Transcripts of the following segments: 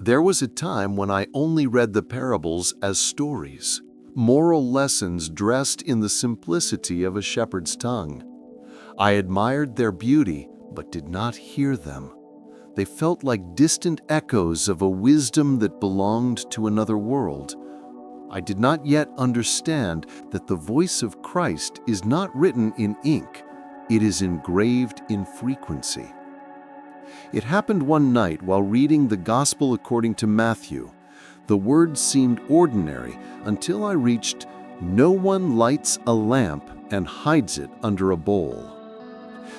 There was a time when I only read the parables as stories, moral lessons dressed in the simplicity of a shepherd's tongue. I admired their beauty, but did not hear them. They felt like distant echoes of a wisdom that belonged to another world. I did not yet understand that the voice of Christ is not written in ink, it is engraved in frequency. It happened one night while reading the Gospel according to Matthew. The words seemed ordinary until I reached, "No one lights a lamp and hides it under a bowl."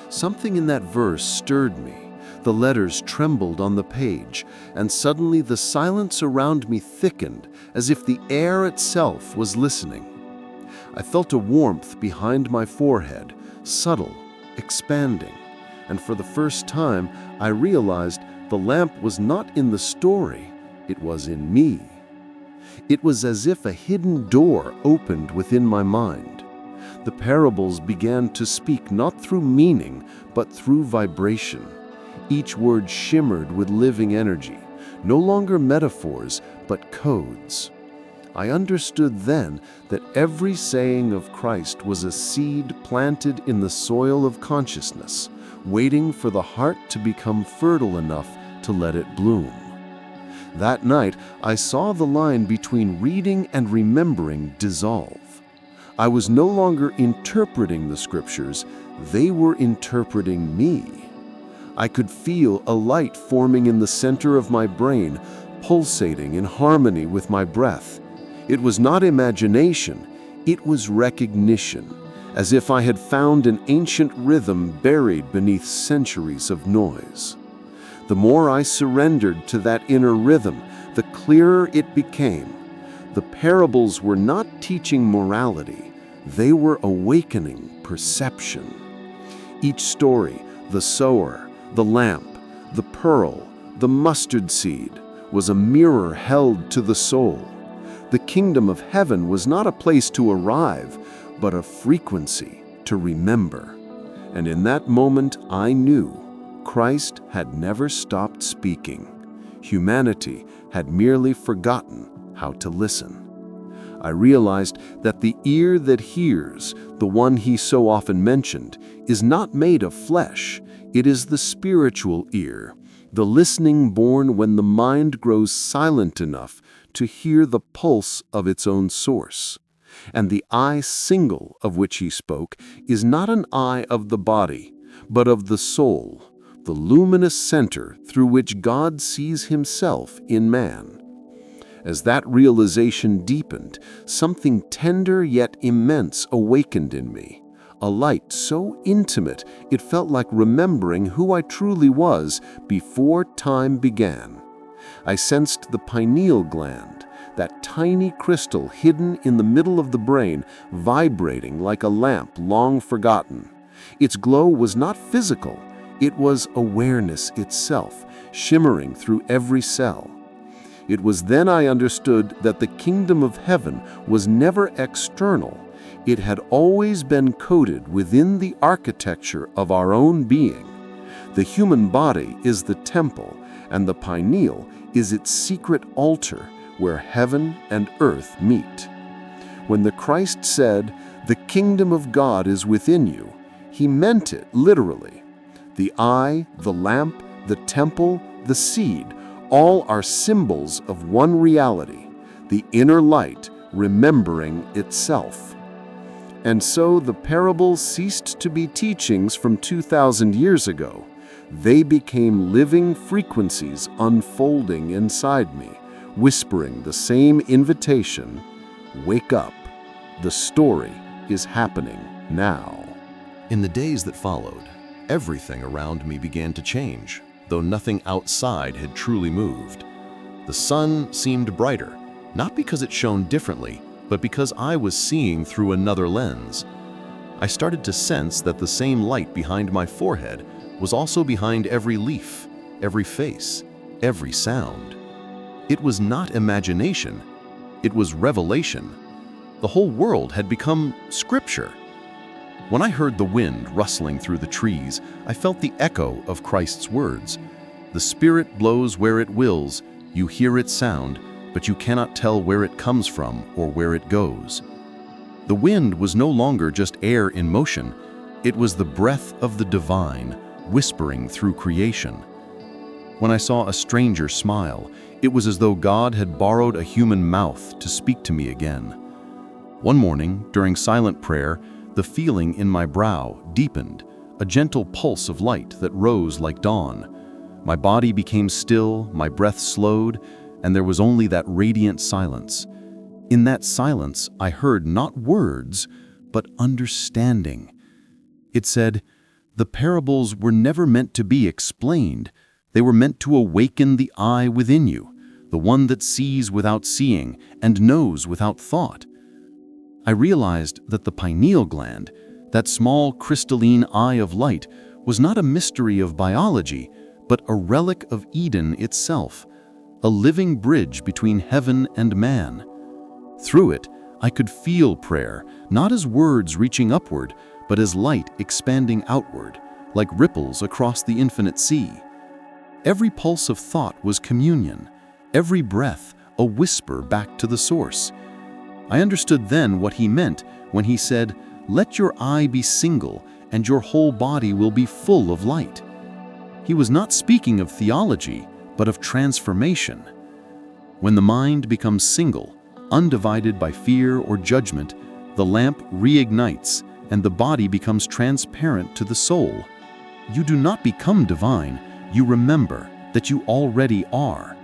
Something in that verse stirred me. The letters trembled on the page, and suddenly the silence around me thickened, as if the air itself was listening. I felt a warmth behind my forehead, subtle, expanding, and for the first time I realized the lamp was not in the story, it was in me. It was as if a hidden door opened within my mind. The parables began to speak not through meaning, but through vibration. Each word shimmered with living energy, no longer metaphors, but codes. I understood then that every saying of Christ was a seed planted in the soil of consciousness, waiting for the heart to become fertile enough to let it bloom. That night, I saw the line between reading and remembering dissolve. I was no longer interpreting the scriptures, they were interpreting me. I could feel a light forming in the center of my brain, pulsating in harmony with my breath. It was not imagination, it was recognition, as if I had found an ancient rhythm buried beneath centuries of noise. The more I surrendered to that inner rhythm, the clearer it became. The parables were not teaching morality, they were awakening perception. Each story, the sower, the lamp, the pearl, the mustard seed, was a mirror held to the soul. The kingdom of heaven was not a place to arrive, but a frequency to remember. And in that moment I knew Christ had never stopped speaking. Humanity had merely forgotten how to listen. I realized that the ear that hears, the one he so often mentioned, is not made of flesh. It is the spiritual ear, the listening born when the mind grows silent enough to hear the pulse of its own source. And the eye single of which he spoke is not an eye of the body, but of the soul, the luminous center through which God sees himself in man. As that realization deepened, something tender yet immense awakened in me. A light so intimate it felt like remembering who I truly was before time began. I sensed the pineal gland, that tiny crystal hidden in the middle of the brain, vibrating like a lamp long forgotten. Its glow was not physical, it was awareness itself, shimmering through every cell. It was then I understood that the kingdom of heaven was never external. It had always been coded within the architecture of our own being. The human body is the temple, and the pineal is its secret altar where heaven and earth meet. When the Christ said, "The kingdom of God is within you," he meant it literally. The eye, the lamp, the temple, the seed, all are symbols of one reality, the inner light remembering itself. And so the parables ceased to be teachings from 2,000 years ago. They became living frequencies unfolding inside me, whispering the same invitation, "Wake up, the story is happening now." In the days that followed, everything around me began to change, though nothing outside had truly moved. The sun seemed brighter, not because it shone differently, but because I was seeing through another lens. I started to sense that the same light behind my forehead was also behind every leaf, every face, every sound. It was not imagination, it was revelation. The whole world had become scripture. When I heard the wind rustling through the trees, I felt the echo of Christ's words. The Spirit blows where it wills, You hear its sound, but you cannot tell where it comes from or where it goes. The wind was no longer just air in motion. It was the breath of the divine, whispering through creation. When I saw a stranger smile, it was as though God had borrowed a human mouth to speak to me again. One morning, during silent prayer, the feeling in my brow deepened, a gentle pulse of light that rose like dawn. My body became still, my breath slowed, and there was only that radiant silence. In that silence, I heard not words, but understanding. It said, "The parables were never meant to be explained. They were meant to awaken the eye within you, the one that sees without seeing and knows without thought." I realized that the pineal gland, that small crystalline eye of light, was not a mystery of biology, but a relic of Eden itself, a living bridge between heaven and man. Through it, I could feel prayer, not as words reaching upward, but as light expanding outward, like ripples across the infinite sea. Every pulse of thought was communion, every breath a whisper back to the source. I understood then what he meant when he said, "Let your eye be single, and your whole body will be full of light." He was not speaking of theology, but of transformation. When the mind becomes single, undivided by fear or judgment, the lamp reignites, and the body becomes transparent to the soul. You do not become divine, you remember that you already are.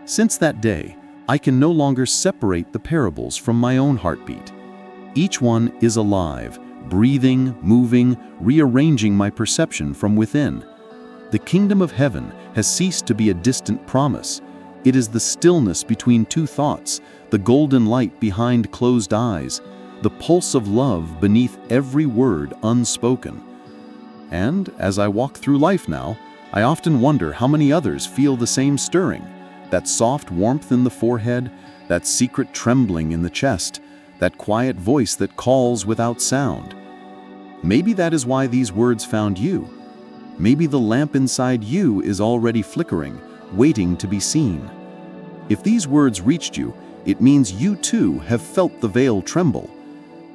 Since that day, I can no longer separate the parables from my own heartbeat. Each one is alive, breathing, moving, rearranging my perception from within. The kingdom of heaven has ceased to be a distant promise. It is the stillness between two thoughts, the golden light behind closed eyes, the pulse of love beneath every word unspoken. And as I walk through life now, I often wonder how many others feel the same stirring, that soft warmth in the forehead, that secret trembling in the chest, that quiet voice that calls without sound. Maybe that is why these words found you. Maybe the lamp inside you is already flickering, waiting to be seen. If these words reached you, it means you too have felt the veil tremble.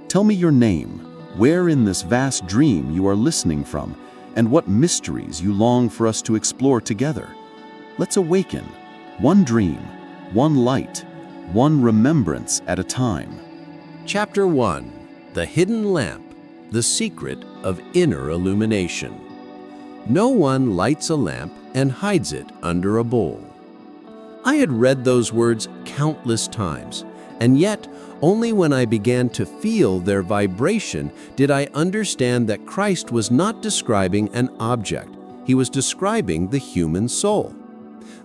Tell me your name, where in this vast dream you are listening from, and what mysteries you long for us to explore together. Let's awaken, one dream, one light, one remembrance at a time. Chapter 1. The Hidden Lamp, the Secret of Inner Illumination. No one lights a lamp and hides it under a bowl. I had read those words countless times, and yet only when I began to feel their vibration did I understand that Christ was not describing an object. He was describing the human soul.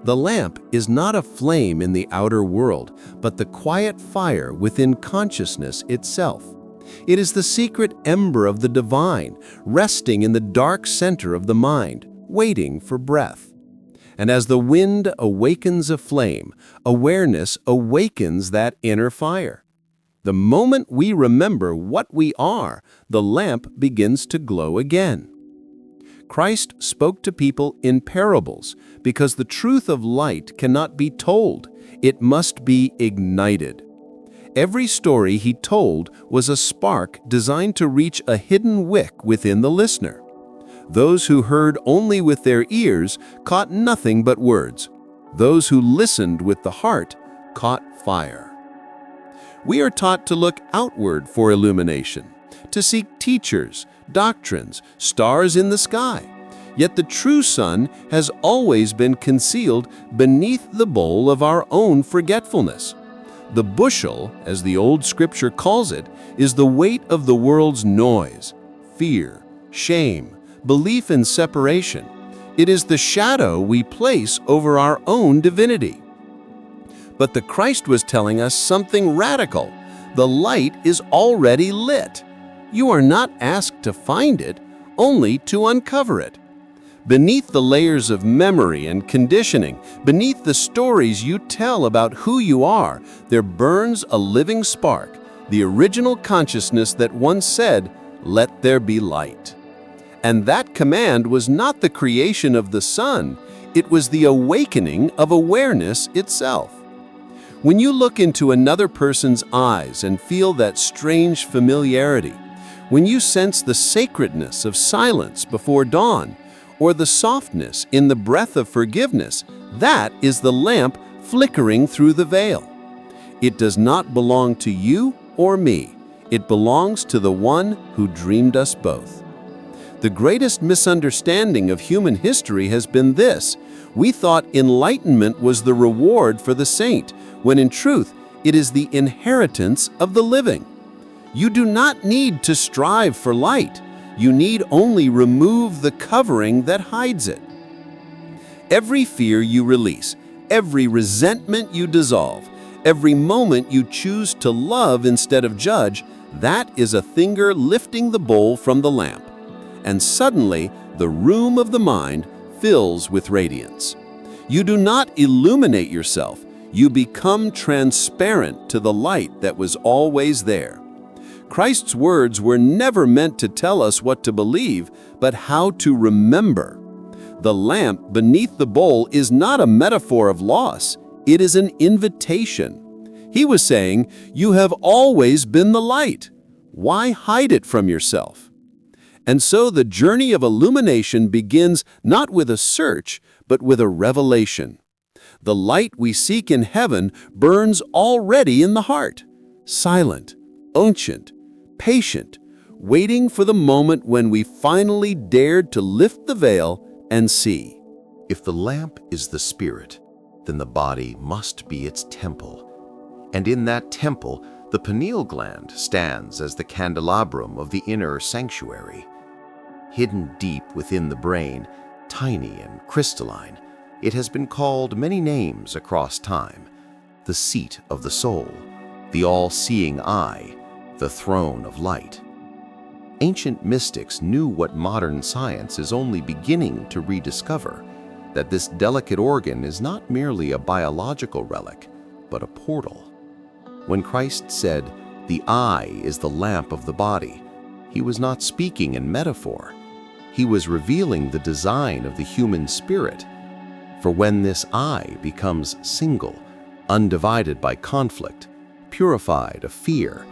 The lamp is not a flame in the outer world, but the quiet fire within consciousness itself. It is the secret ember of the divine, resting in the dark center of the mind, waiting for breath. And as the wind awakens a flame, awareness awakens that inner fire. The moment we remember what we are, the lamp begins to glow again. Christ spoke to people in parables because the truth of light cannot be told. It must be ignited. Every story he told was a spark designed to reach a hidden wick within the listener. Those who heard only with their ears caught nothing but words. Those who listened with the heart caught fire. We are taught to look outward for illumination, to seek teachers, doctrines, stars in the sky. Yet the true sun has always been concealed beneath the bowl of our own forgetfulness. The bushel, as the old scripture calls it, is the weight of the world's noise, fear, shame, belief in separation. It is the shadow we place over our own divinity. But the Christ was telling us something radical. The light is already lit. You are not asked to find it, only to uncover it. Beneath the layers of memory and conditioning, beneath the stories you tell about who you are, there burns a living spark, the original consciousness that once said, "Let there be light." And that command was not the creation of the sun, It was the awakening of awareness itself. When you look into another person's eyes and feel that strange familiarity, when you sense the sacredness of silence before dawn, or the softness in the breath of forgiveness, that is the lamp flickering through the veil. It does not belong to you or me. It belongs to the one who dreamed us both. The greatest misunderstanding of human history has been this: we thought enlightenment was the reward for the saint, when in truth it is the inheritance of the living. You do not need to strive for light. You need only remove the covering that hides it. Every fear you release, every resentment you dissolve, every moment you choose to love instead of judge, that is a finger lifting the bowl from the lamp. And suddenly, the room of the mind fills with radiance. You do not illuminate yourself. You become transparent to the light that was always there. Christ's words were never meant to tell us what to believe, but how to remember. The lamp beneath the bowl is not a metaphor of loss. It is an invitation. He was saying, you have always been the light. Why hide it from yourself? And so the journey of illumination begins not with a search, but with a revelation. The light we seek in heaven burns already in the heart, silent, ancient, patient, waiting for the moment when we finally dared to lift the veil and see. If the lamp is the spirit, then the body must be its temple. And in that temple, the pineal gland stands as the candelabrum of the inner sanctuary. Hidden deep within the brain, tiny and crystalline, it has been called many names across time: the seat of the soul, the all-seeing eye, the throne of light. Ancient mystics knew what modern science is only beginning to rediscover, that this delicate organ is not merely a biological relic, but a portal. When Christ said, "The eye is the lamp of the body," he was not speaking in metaphor. He was revealing the design of the human spirit. For when this eye becomes single, undivided by conflict, purified of fear,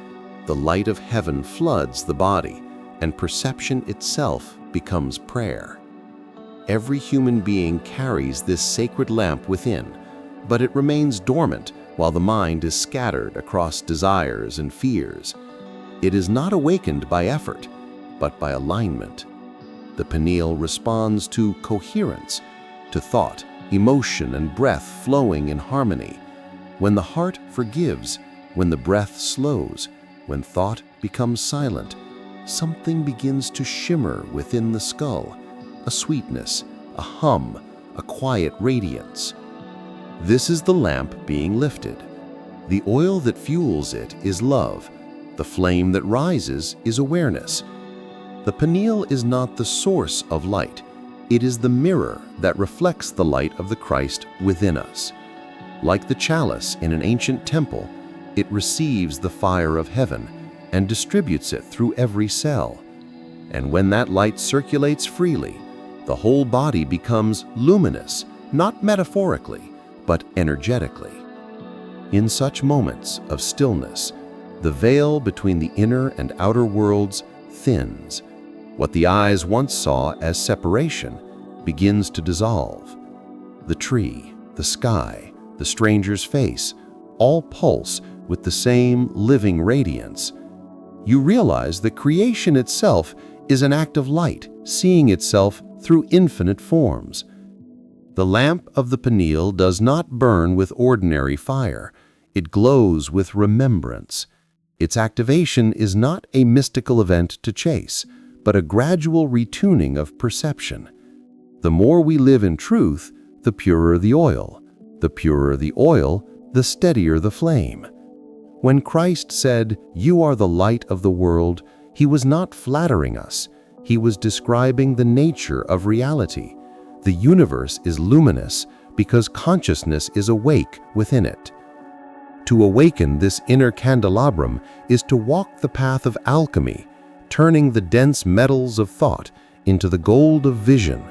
the light of heaven floods the body, and perception itself becomes prayer. Every human being carries this sacred lamp within, but it remains dormant while the mind is scattered across desires and fears. It is not awakened by effort, but by alignment. The pineal responds to coherence, to thought, emotion, and breath flowing in harmony. When the heart forgives, when the breath slows, when thought becomes silent, something begins to shimmer within the skull, a sweetness, a hum, a quiet radiance. This is the lamp being lifted. The oil that fuels it is love. The flame that rises is awareness. The pineal is not the source of light. It is the mirror that reflects the light of the Christ within us. Like the chalice in an ancient temple, it receives the fire of heaven and distributes it through every cell. And when that light circulates freely, the whole body becomes luminous, not metaphorically, but energetically. In such moments of stillness, the veil between the inner and outer worlds thins. What the eyes once saw as separation begins to dissolve. The tree, the sky, the stranger's face, all pulse with the same living radiance. You realize that creation itself is an act of light, seeing itself through infinite forms. The lamp of the pineal does not burn with ordinary fire. It glows with remembrance. Its activation is not a mystical event to chase, but a gradual retuning of perception. The more we live in truth, the purer the oil. The purer the oil, the steadier the flame. When Christ said, "You are the light of the world," he was not flattering us. He was describing the nature of reality. The universe is luminous because consciousness is awake within it. To awaken this inner candelabrum is to walk the path of alchemy, turning the dense metals of thought into the gold of vision.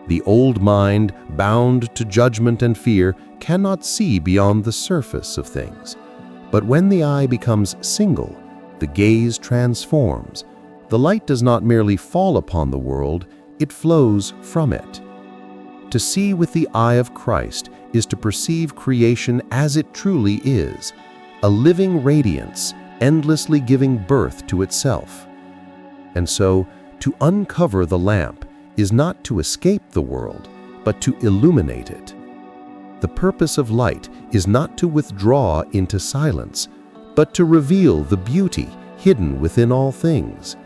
The old mind, bound to judgment and fear, cannot see beyond the surface of things. But when the eye becomes single, the gaze transforms. The light does not merely fall upon the world, it flows from it. To see with the eye of Christ is to perceive creation as it truly is, a living radiance, endlessly giving birth to itself. And so, to uncover the lamp is not to escape the world, but to illuminate it. The purpose of light is not to withdraw into silence, but to reveal the beauty hidden within all things.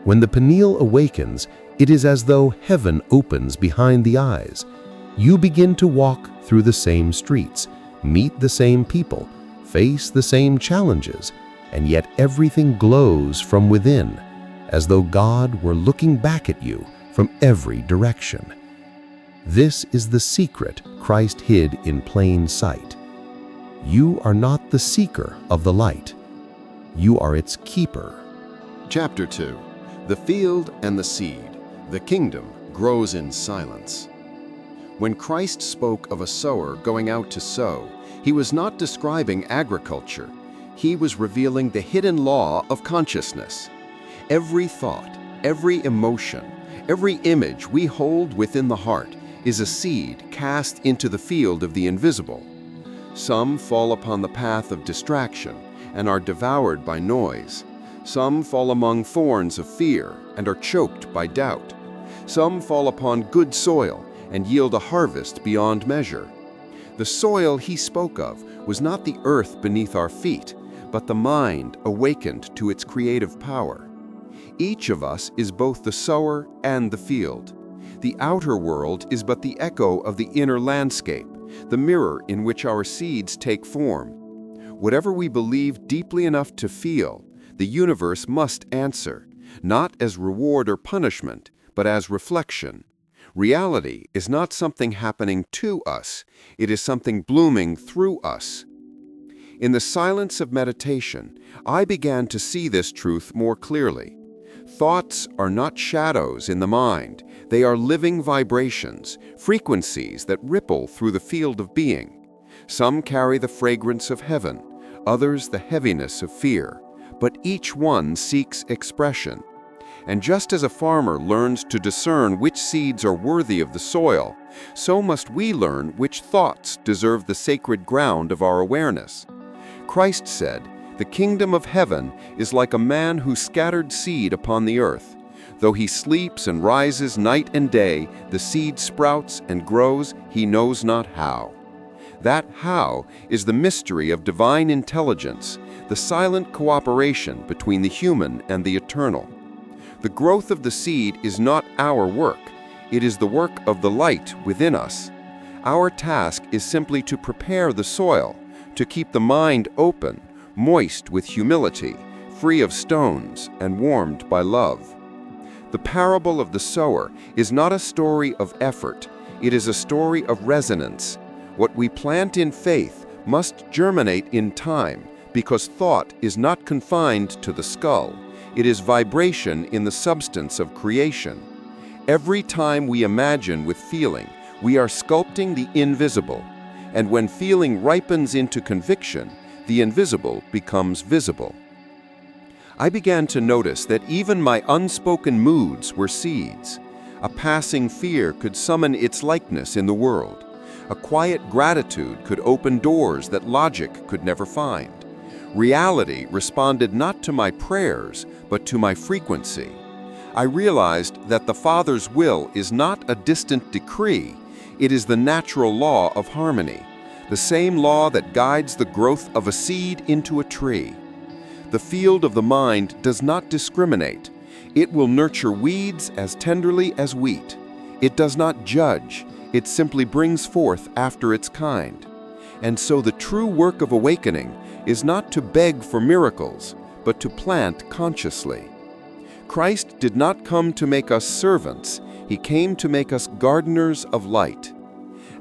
When the pineal awakens, it is as though heaven opens behind the eyes. You begin to walk through the same streets, meet the same people, face the same challenges, and yet everything glows from within, as though God were looking back at you from every direction. This is the secret Christ hid in plain sight. You are not the seeker of the light. You are its keeper. Chapter 2. The Field and the Seed. The Kingdom Grows in Silence. When Christ spoke of a sower going out to sow, he was not describing agriculture. He was revealing the hidden law of consciousness. Every thought, every emotion, every image we hold within the heart is a seed cast into the field of the invisible. Some fall upon the path of distraction and are devoured by noise. Some fall among thorns of fear and are choked by doubt. Some fall upon good soil and yield a harvest beyond measure. The soil he spoke of was not the earth beneath our feet, but the mind awakened to its creative power. Each of us is both the sower and the field. The outer world is but the echo of the inner landscape, the mirror in which our seeds take form. Whatever we believe deeply enough to feel, the universe must answer, not as reward or punishment, but as reflection. Reality is not something happening to us, it is something blooming through us. In the silence of meditation, I began to see this truth more clearly. Thoughts are not shadows in the mind, they are living vibrations, frequencies that ripple through the field of being. Some carry the fragrance of heaven, others the heaviness of fear, but each one seeks expression. And just as a farmer learns to discern which seeds are worthy of the soil, so must we learn which thoughts deserve the sacred ground of our awareness. Christ said, "The kingdom of heaven is like a man who scattered seed upon the earth. Though he sleeps and rises night and day, the seed sprouts and grows, he knows not how." That how is the mystery of divine intelligence, the silent cooperation between the human and the eternal. The growth of the seed is not our work, it is the work of the light within us. Our task is simply to prepare the soil, to keep the mind open, moist with humility, free of stones, and warmed by love. The parable of the sower is not a story of effort, it is a story of resonance. What we plant in faith must germinate in time, because thought is not confined to the skull. It is vibration in the substance of creation. Every time we imagine with feeling, we are sculpting the invisible. And when feeling ripens into conviction, the invisible becomes visible. I began to notice that even my unspoken moods were seeds. A passing fear could summon its likeness in the world. A quiet gratitude could open doors that logic could never find. Reality responded not to my prayers, but to my frequency. I realized that the Father's will is not a distant decree, it is the natural law of harmony, the same law that guides the growth of a seed into a tree. The field of the mind does not discriminate. It will nurture weeds as tenderly as wheat. It does not judge, it simply brings forth after its kind. And so the true work of awakening is not to beg for miracles, but to plant consciously. Christ did not come to make us servants, he came to make us gardeners of light.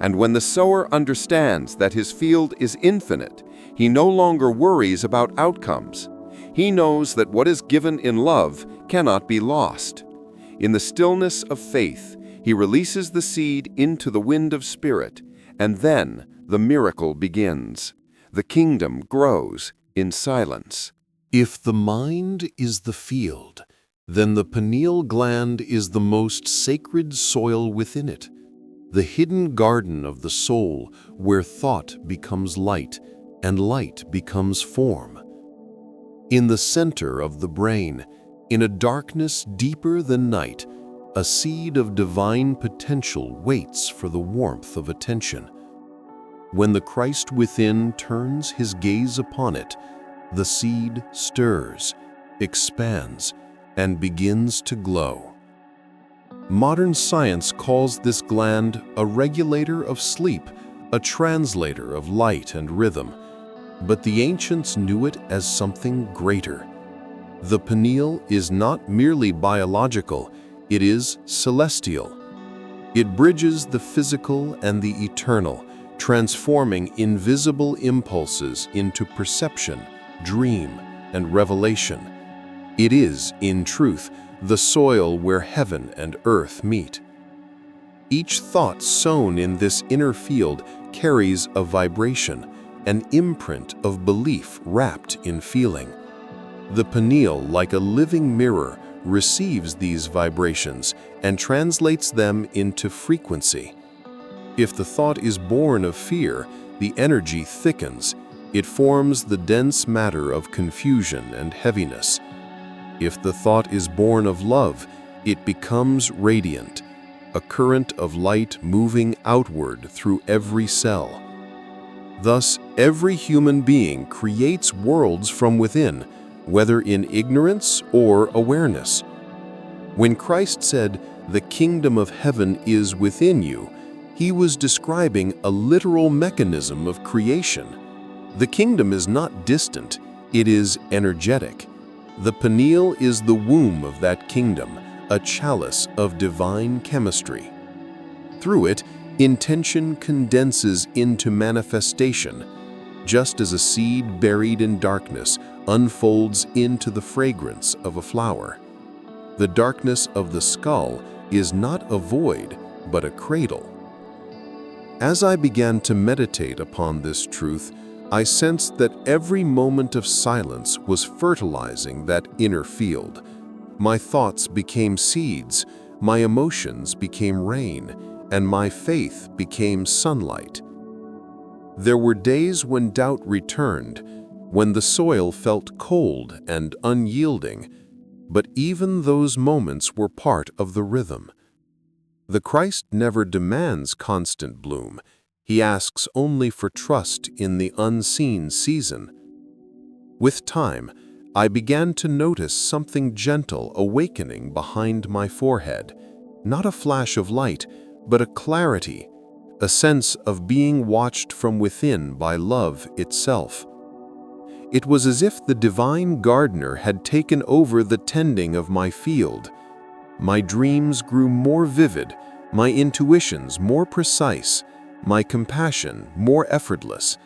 And when the sower understands that his field is infinite, he no longer worries about outcomes. He knows that what is given in love cannot be lost. In the stillness of faith, He releases the seed into the wind of spirit, and then the miracle begins. The kingdom grows in silence. If the mind is the field, then the pineal gland is the most sacred soil within it, the hidden garden of the soul where thought becomes light and light becomes form. In the center of the brain, in a darkness deeper than night, a seed of divine potential waits for the warmth of attention. When the Christ within turns his gaze upon it, the seed stirs, expands, and begins to glow. Modern science calls this gland a regulator of sleep, a translator of light and rhythm, but the ancients knew it as something greater. The pineal is not merely biological, it is celestial. It bridges the physical and the eternal, transforming invisible impulses into perception, dream, and revelation. It is, in truth, the soil where heaven and earth meet. Each thought sown in this inner field carries a vibration, an imprint of belief wrapped in feeling. The pineal, like a living mirror, receives these vibrations and translates them into frequency. If the thought is born of fear, the energy thickens. It forms the dense matter of confusion and heaviness. If the thought is born of love, it becomes radiant, a current of light moving outward through every cell. Thus, every human being creates worlds from within, whether in ignorance or awareness. When Christ said, "The kingdom of heaven is within you," he was describing a literal mechanism of creation. The kingdom is not distant, it is energetic. The pineal is the womb of that kingdom, a chalice of divine chemistry. Through it, intention condenses into manifestation, just as a seed buried in darkness unfolds into the fragrance of a flower. The darkness of the skull is not a void, but a cradle. As I began to meditate upon this truth, I sensed that every moment of silence was fertilizing that inner field. My thoughts became seeds, my emotions became rain, and my faith became sunlight. There were days when doubt returned, when the soil felt cold and unyielding, but even those moments were part of the rhythm. The Christ never demands constant bloom. He asks only for trust in the unseen season. With time, I began to notice something gentle awakening behind my forehead. Not a flash of light, but a clarity, a sense of being watched from within by love itself. It was as if the divine gardener had taken over the tending of my field. My dreams grew more vivid, my intuitions more precise, my compassion more effortless.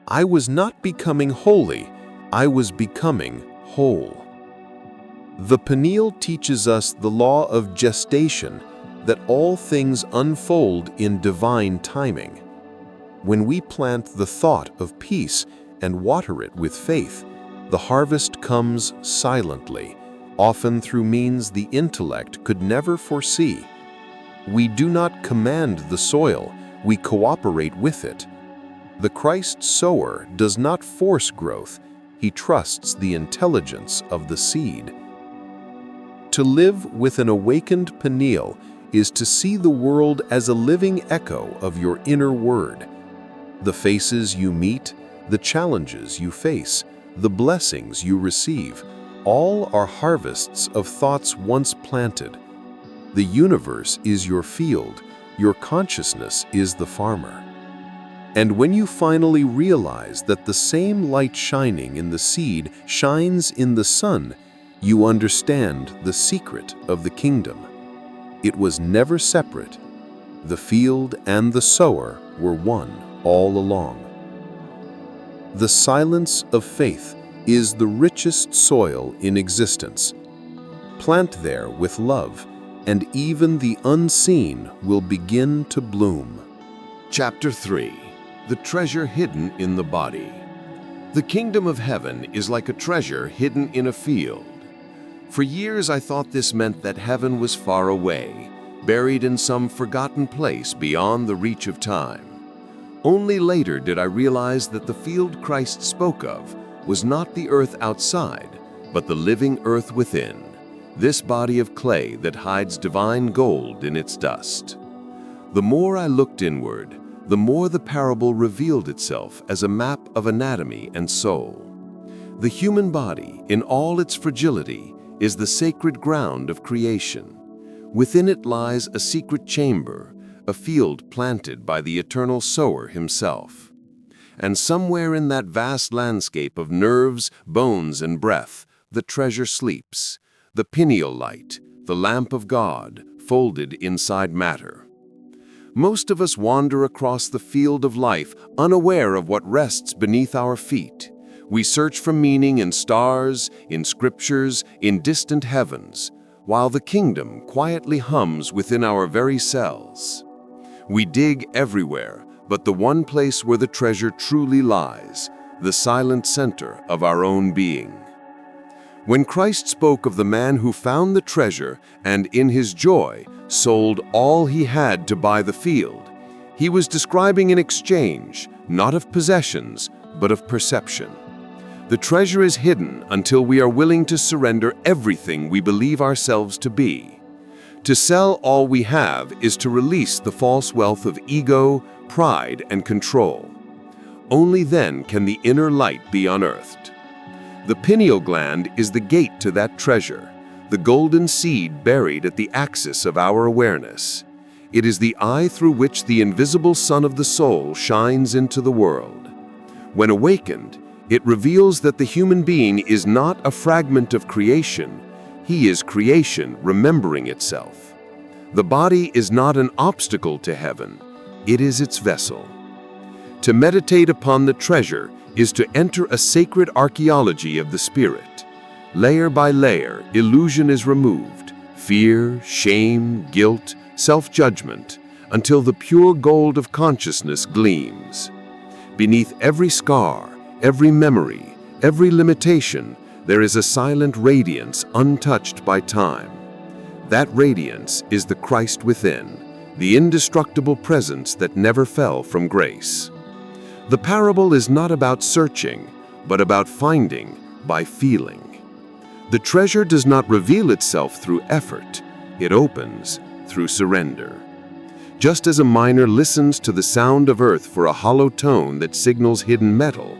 I was not becoming holy, I was becoming whole. The Pineal teaches us the law of gestation, that all things unfold in divine timing. When we plant the thought of peace and water it with faith, the harvest comes silently, often through means the intellect could never foresee. We do not command the soil, we cooperate with it. The Christ sower does not force growth, he trusts the intelligence of the seed. To live with an awakened pineal is to see the world as a living echo of your inner word. The faces you meet, the challenges you face, the blessings you receive, all are harvests of thoughts once planted. The universe is your field, your consciousness is the farmer. And when you finally realize that the same light shining in the seed shines in the sun, you understand the secret of the kingdom. It was never separate. The field and the sower were one all along. The silence of faith is the richest soil in existence. Plant there with love, and even the unseen will begin to bloom. Chapter 3. The Treasure Hidden in the Body. The kingdom of heaven is like a treasure hidden in a field. For years I thought this meant that heaven was far away, buried in some forgotten place beyond the reach of time. Only later did I realize that the field Christ spoke of was not the earth outside, but the living earth within, this body of clay that hides divine gold in its dust. The more I looked inward, the more the parable revealed itself as a map of anatomy and soul. The human body, in all its fragility, is the sacred ground of creation. Within it lies a secret chamber, a field planted by the eternal sower himself. And somewhere in that vast landscape of nerves, bones, and breath, the treasure sleeps, the pineal light, the lamp of God, folded inside matter. Most of us wander across the field of life, unaware of what rests beneath our feet. We search for meaning in stars, in scriptures, in distant heavens, while the kingdom quietly hums within our very cells. We dig everywhere, but the one place where the treasure truly lies, the silent center of our own being. When Christ spoke of the man who found the treasure and in his joy sold all he had to buy the field, he was describing an exchange, not of possessions, but of perception. The treasure is hidden until we are willing to surrender everything we believe ourselves to be. To sell all we have is to release the false wealth of ego, pride, and control. Only then can the inner light be unearthed. The pineal gland is the gate to that treasure, the golden seed buried at the axis of our awareness. It is the eye through which the invisible sun of the soul shines into the world. When awakened, it reveals that the human being is not a fragment of creation. He is creation remembering itself. The body is not an obstacle to heaven. It is its vessel. To meditate upon the treasure is to enter a sacred archaeology of the spirit. Layer by layer, illusion is removed, fear, shame, guilt, self-judgment, until the pure gold of consciousness gleams. Beneath every scar, every memory, every limitation, there is a silent radiance untouched by time. That radiance is the Christ within, the indestructible presence that never fell from grace. The parable is not about searching, but about finding by feeling. The treasure does not reveal itself through effort. It opens through surrender. Just as a miner listens to the sound of earth for a hollow tone that signals hidden metal,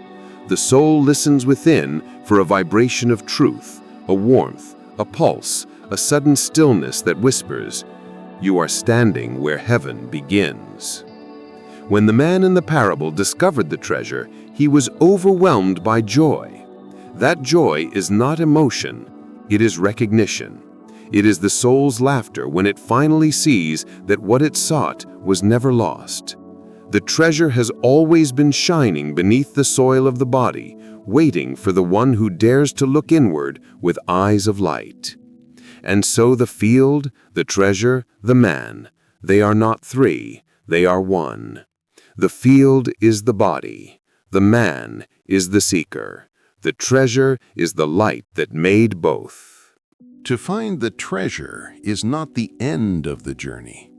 the soul listens within for a vibration of truth, a warmth, a pulse, a sudden stillness that whispers, "You are standing where heaven begins." When the man in the parable discovered the treasure, he was overwhelmed by joy. That joy is not emotion, it is recognition. It is the soul's laughter when it finally sees that what it sought was never lost. The treasure has always been shining beneath the soil of the body, waiting for the one who dares to look inward with eyes of light. And so the field, the treasure, the man, they are not three, they are one. The field is the body, the man is the seeker, the treasure is the light that made both. To find the treasure is not the end of the journey.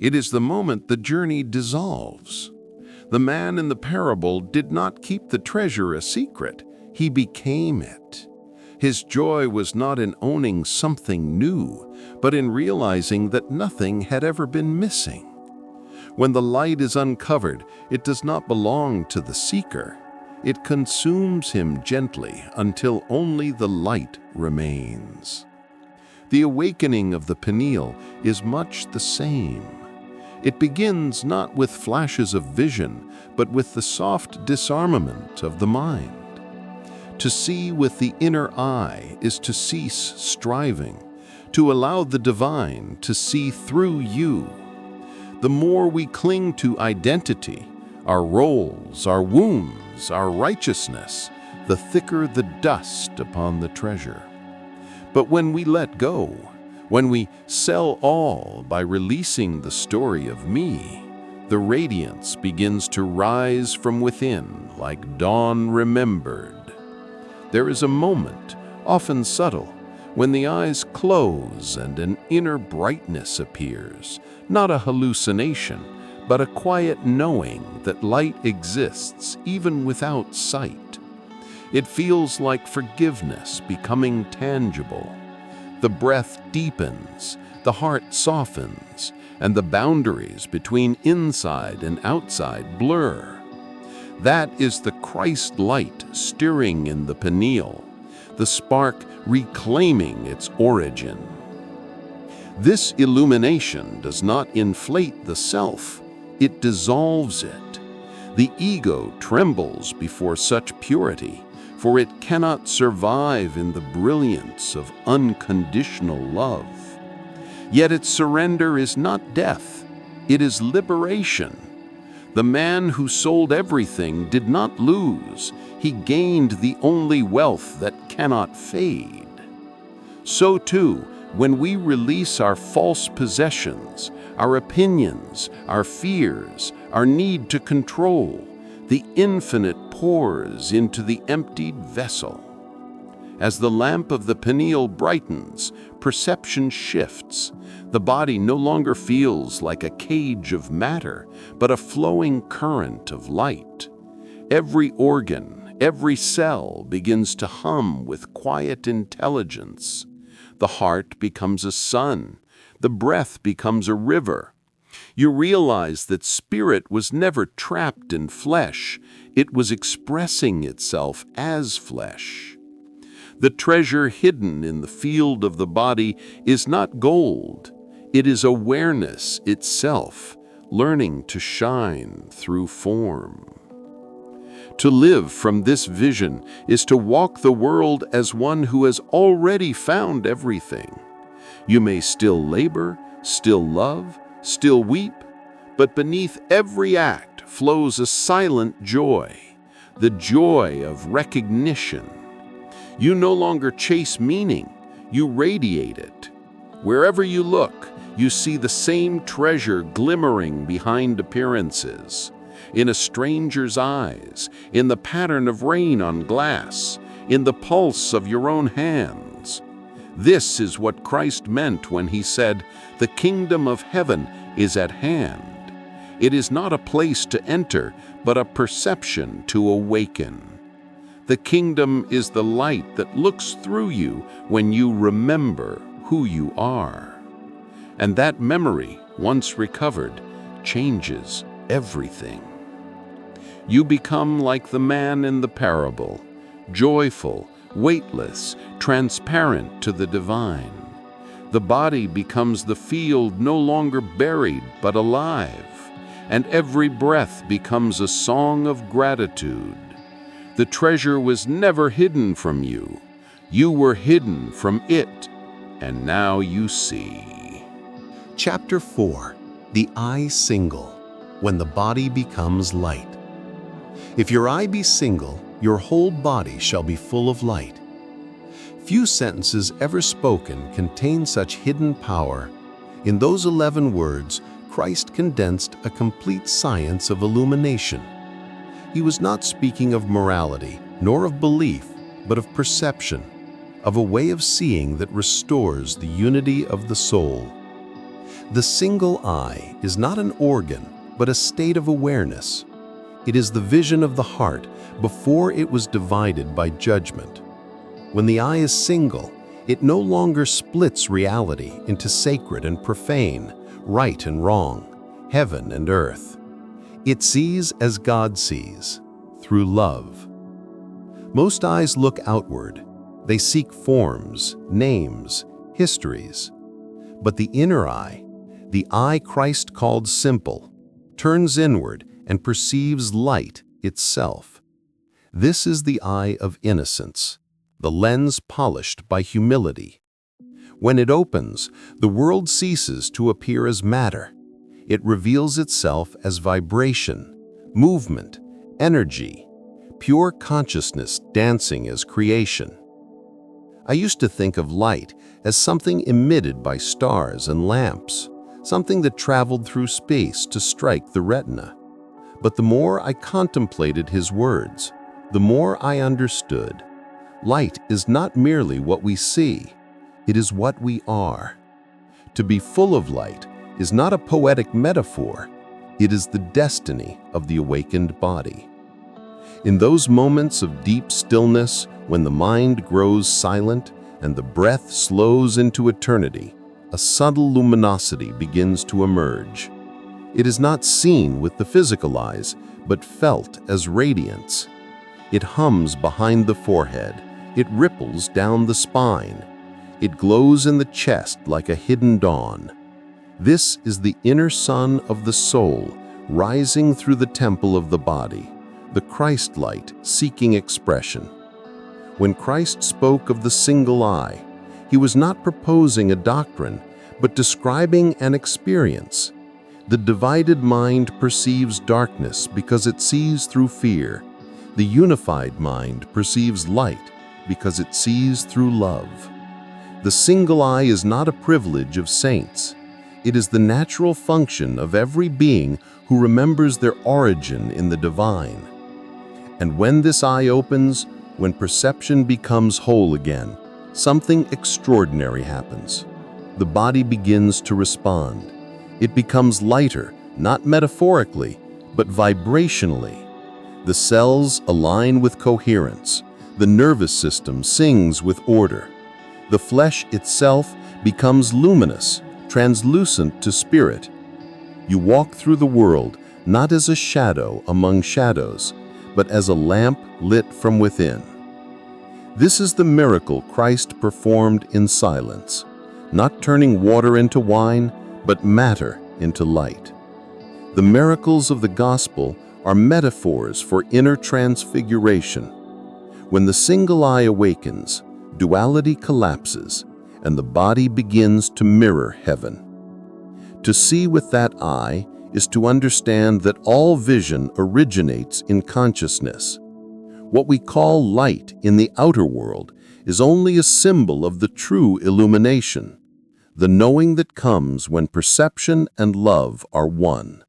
It is the moment the journey dissolves. The man in the parable did not keep the treasure a secret. He became it. His joy was not in owning something new, but in realizing that nothing had ever been missing. When the light is uncovered, it does not belong to the seeker. It consumes him gently until only the light remains. The awakening of the pineal is much the same. It begins not with flashes of vision, but with the soft disarmament of the mind. To see with the inner eye is to cease striving, to allow the divine to see through you. The more we cling to identity, our roles, our wounds, our righteousness, the thicker the dust upon the treasure. But when we let go, When we sell all by releasing the story of me, the radiance begins to rise from within like dawn remembered. There is a moment, often subtle, when the eyes close and an inner brightness appears, not a hallucination, but a quiet knowing that light exists even without sight. It feels like forgiveness becoming tangible. The breath deepens, the heart softens, and the boundaries between inside and outside blur. That is the Christ light stirring in the pineal, the spark reclaiming its origin. This illumination does not inflate the self, it dissolves it. The ego trembles before such purity, for it cannot survive in the brilliance of unconditional love. Yet its surrender is not death, it is liberation. The man who sold everything did not lose, he gained the only wealth that cannot fade. So too, when we release our false possessions, our opinions, our fears, our need to control, the infinite pours into the emptied vessel. As the lamp of the pineal brightens, perception shifts. The body no longer feels like a cage of matter, but a flowing current of light. Every organ, every cell begins to hum with quiet intelligence. The heart becomes a sun, the breath becomes a river. You realize that spirit was never trapped in flesh, it was expressing itself as flesh. The treasure hidden in the field of the body is not gold, it is awareness itself, learning to shine through form. To live from this vision is to walk the world as one who has already found everything. You may still labor, still love, still weep, but beneath every act flows a silent joy, the joy of recognition. You no longer chase meaning, you radiate it. Wherever you look, you see the same treasure glimmering behind appearances. In a stranger's eyes, in the pattern of rain on glass, in the pulse of your own hands. This is what Christ meant when he said, "The kingdom of heaven is at hand." It is not a place to enter, but a perception to awaken. The kingdom is the light that looks through you when you remember who you are. And that memory, once recovered, changes everything. You become like the man in the parable, joyful, weightless, transparent to the divine. The body becomes the field no longer buried but alive, and every breath becomes a song of gratitude. The treasure was never hidden from you. You were hidden from it, and now you see. Chapter 4. The Eye Single, when the body becomes light. If your eye be single, your whole body shall be full of light. Few sentences ever spoken contain such hidden power. In those 11 words, Christ condensed a complete science of illumination. He was not speaking of morality, nor of belief, but of perception, of a way of seeing that restores the unity of the soul. The single eye is not an organ, but a state of awareness. It is the vision of the heart before it was divided by judgment. When the eye is single, it no longer splits reality into sacred and profane, right and wrong, heaven and earth. It sees as God sees, through love. Most eyes look outward. They seek forms, names, histories. But the inner eye, the eye Christ called simple, turns inward and perceives light itself. This is the eye of innocence, the lens polished by humility. When it opens, the world ceases to appear as matter. It reveals itself as vibration, movement, energy, pure consciousness dancing as creation. I used to think of light as something emitted by stars and lamps, something that traveled through space to strike the retina. But the more I contemplated his words, the more I understood. Light is not merely what we see, it is what we are. To be full of light is not a poetic metaphor, it is the destiny of the awakened body. In those moments of deep stillness, when the mind grows silent and the breath slows into eternity, a subtle luminosity begins to emerge. It is not seen with the physical eyes, but felt as radiance. It hums behind the forehead, it ripples down the spine. It glows in the chest like a hidden dawn. This is the inner sun of the soul, rising through the temple of the body, the Christ light seeking expression. When Christ spoke of the single eye, he was not proposing a doctrine, but describing an experience. The divided mind perceives darkness because it sees through fear. The unified mind perceives light because it sees through love. The single eye is not a privilege of saints. It is the natural function of every being who remembers their origin in the divine. And when this eye opens, when perception becomes whole again, something extraordinary happens. The body begins to respond. It becomes lighter, not metaphorically, but vibrationally. The cells align with coherence. The nervous system sings with order. The flesh itself becomes luminous, translucent to spirit. You walk through the world not as a shadow among shadows, but as a lamp lit from within. This is the miracle Christ performed in silence, not turning water into wine, but matter into light. The miracles of the gospel are metaphors for inner transfiguration. When the single eye awakens, duality collapses, and the body begins to mirror heaven. To see with that eye is to understand that all vision originates in consciousness. What we call light in the outer world is only a symbol of the true illumination, the knowing that comes when perception and love are one.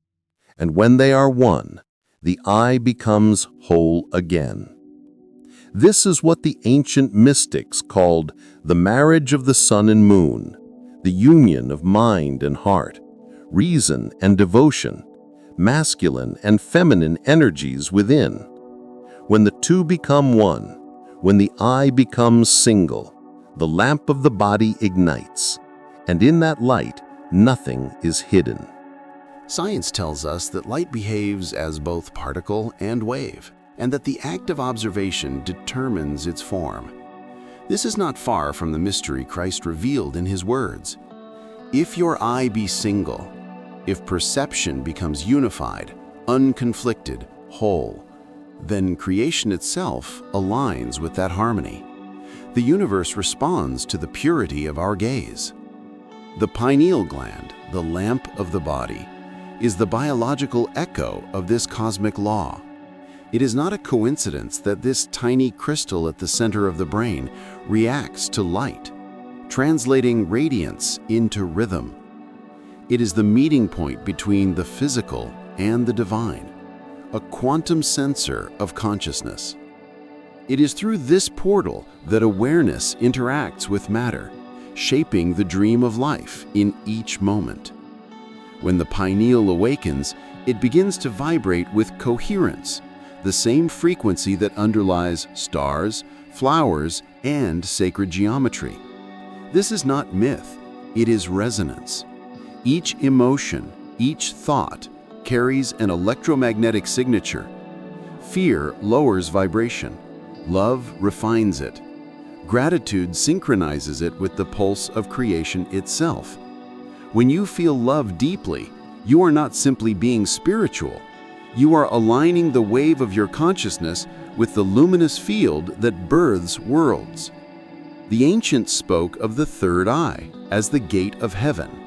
And when they are one, the eye becomes whole again. This is what the ancient mystics called the marriage of the sun and moon, the union of mind and heart, reason and devotion, masculine and feminine energies within. When the two become one, when the eye becomes single, the lamp of the body ignites, and in that light, nothing is hidden. Science tells us that light behaves as both particle and wave, and that the act of observation determines its form. This is not far from the mystery Christ revealed in his words. If your eye be single, if perception becomes unified, unconflicted, whole, then creation itself aligns with that harmony. The universe responds to the purity of our gaze. The pineal gland, the lamp of the body, is the biological echo of this cosmic law. It is not a coincidence that this tiny crystal at the center of the brain reacts to light, translating radiance into rhythm. It is the meeting point between the physical and the divine, a quantum sensor of consciousness. It is through this portal that awareness interacts with matter, shaping the dream of life in each moment. When the pineal awakens, it begins to vibrate with coherence, the same frequency that underlies stars, flowers, and sacred geometry. This is not myth, it is resonance. Each emotion, each thought, carries an electromagnetic signature. Fear lowers vibration. Love refines it. Gratitude synchronizes it with the pulse of creation itself. When you feel love deeply, you are not simply being spiritual. You are aligning the wave of your consciousness with the luminous field that births worlds. The ancients spoke of the third eye as the gate of heaven.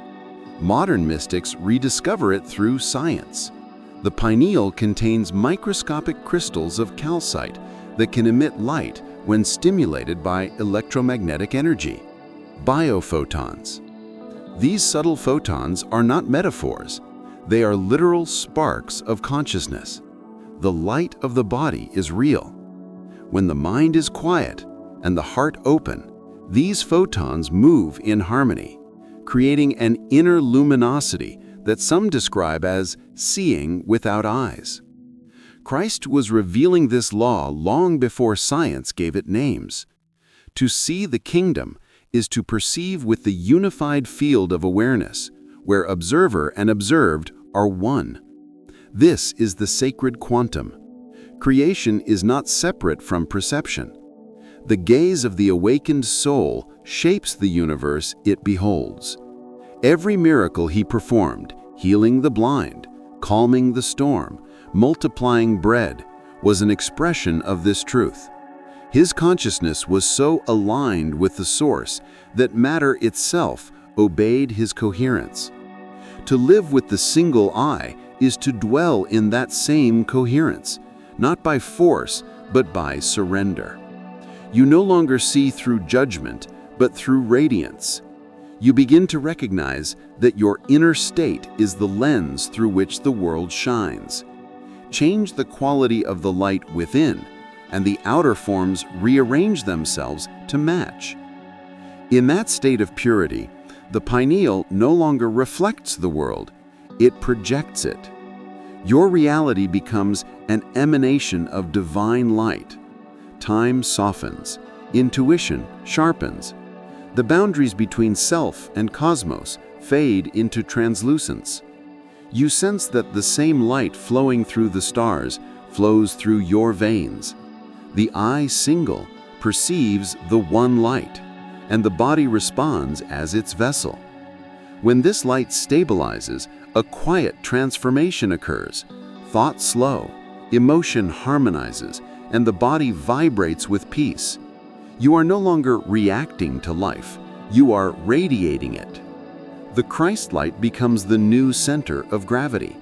Modern mystics rediscover it through science. The pineal contains microscopic crystals of calcite that can emit light when stimulated by electromagnetic energy, biophotons. These subtle photons are not metaphors. They are literal sparks of consciousness. The light of the body is real. When the mind is quiet and the heart open, these photons move in harmony, creating an inner luminosity that some describe as seeing without eyes. Christ was revealing this law long before science gave it names. To see the kingdom is to perceive with the unified field of awareness, where observer and observed are one. This is the sacred quantum. Creation is not separate from perception. The gaze of the awakened soul shapes the universe it beholds. Every miracle he performed, healing the blind, calming the storm, multiplying bread, was an expression of this truth. His consciousness was so aligned with the source that matter itself obeyed his coherence. To live with the single eye is to dwell in that same coherence, not by force, but by surrender. You no longer see through judgment, but through radiance. You begin to recognize that your inner state is the lens through which the world shines. Change the quality of the light within, and the outer forms rearrange themselves to match. In that state of purity, the pineal no longer reflects the world, it projects it. Your reality becomes an emanation of divine light. Time softens, intuition sharpens. The boundaries between self and cosmos fade into translucence. You sense that the same light flowing through the stars flows through your veins. The eye single perceives the one light, and the body responds as its vessel. When this light stabilizes, a quiet transformation occurs. Thought slow, emotion harmonizes, and the body vibrates with peace. You are no longer reacting to life, you are radiating it. The Christ light becomes the new center of gravity,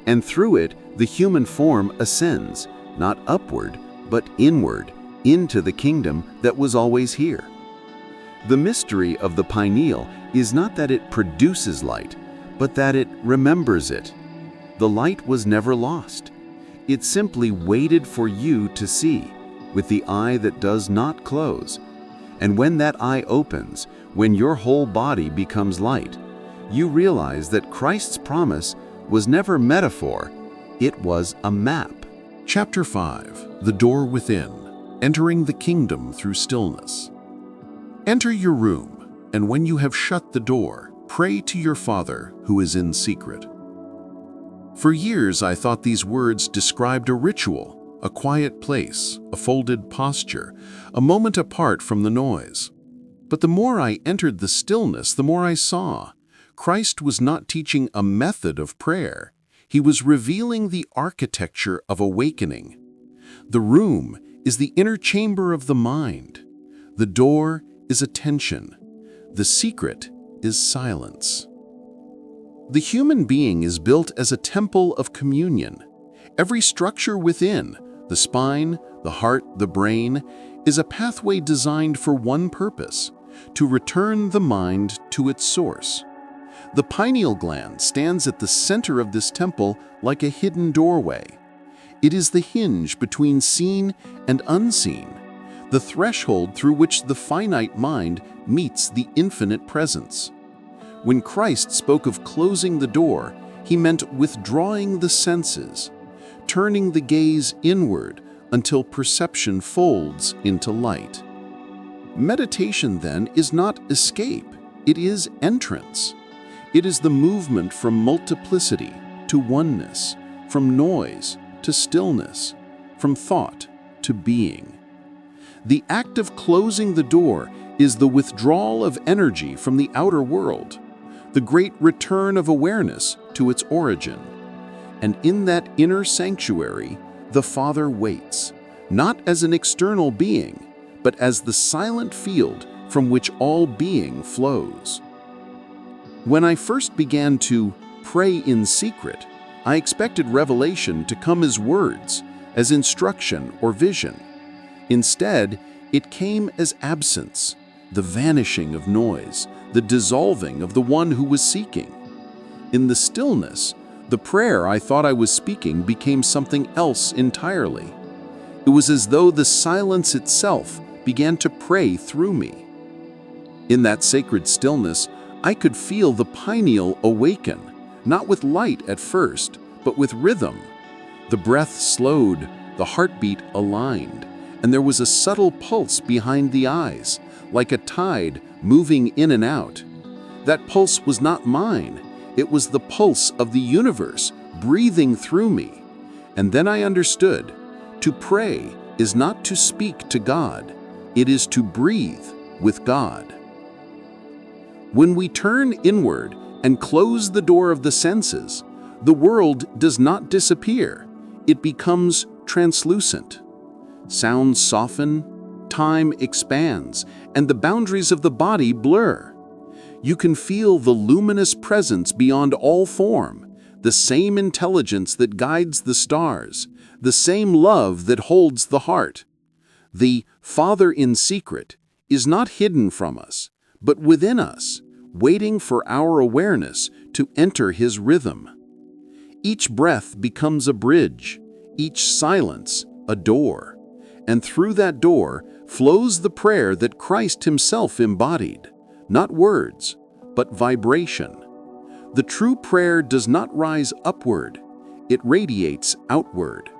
and through it the human form ascends, not upward, but inward, into the kingdom that was always here. The mystery of the pineal is not that it produces light, but that it remembers it. The light was never lost. It simply waited for you to see, with the eye that does not close. And when that eye opens, when your whole body becomes light, you realize that Christ's promise was never metaphor, it was a map. Chapter 5. The Door Within. Entering the Kingdom Through Stillness. Enter your room, and when you have shut the door, pray to your Father who is in secret. For years I thought these words described a ritual, a quiet place, a folded posture, a moment apart from the noise. But the more I entered the stillness, the more I saw. Christ was not teaching a method of prayer. He was revealing the architecture of awakening. The room is the inner chamber of the mind. The door is attention. The secret is silence. The human being is built as a temple of communion. Every structure within, the spine, the heart, the brain, is a pathway designed for one purpose: to return the mind to its source. The pineal gland stands at the center of this temple like a hidden doorway. It is the hinge between seen and unseen, the threshold through which the finite mind meets the infinite presence. When Christ spoke of closing the door, he meant withdrawing the senses, turning the gaze inward until perception folds into light. Meditation, then, is not escape, it is entrance. It is the movement from multiplicity to oneness, from noise to stillness, from thought to being. The act of closing the door is the withdrawal of energy from the outer world, the great return of awareness to its origin. And in that inner sanctuary, the Father waits, not as an external being, but as the silent field from which all being flows. When I first began to pray in secret, I expected revelation to come as words, as instruction or vision. Instead, It came as absence, the vanishing of noise, the dissolving of the one who was seeking. In the stillness, the prayer I thought I was speaking became something else entirely. It was as though the silence itself began to pray through me. In that sacred stillness, I could feel the pineal awaken, not with light at first, but with rhythm. The breath slowed, the heartbeat aligned, and there was a subtle pulse behind the eyes, like a tide moving in and out. That pulse was not mine. It was the pulse of the universe breathing through me. And then I understood. To pray is not to speak to God. It is to breathe with God. When we turn inward and close the door of the senses, the world does not disappear. It becomes translucent. Sounds soften, time expands, and the boundaries of the body blur. You can feel the luminous presence beyond all form, the same intelligence that guides the stars, the same love that holds the heart. The Father in secret is not hidden from us, but within us, waiting for our awareness to enter His rhythm. Each breath becomes a bridge, each silence a door, and through that door flows the prayer that Christ Himself embodied, not words, but vibration. The true prayer does not rise upward, it radiates outward.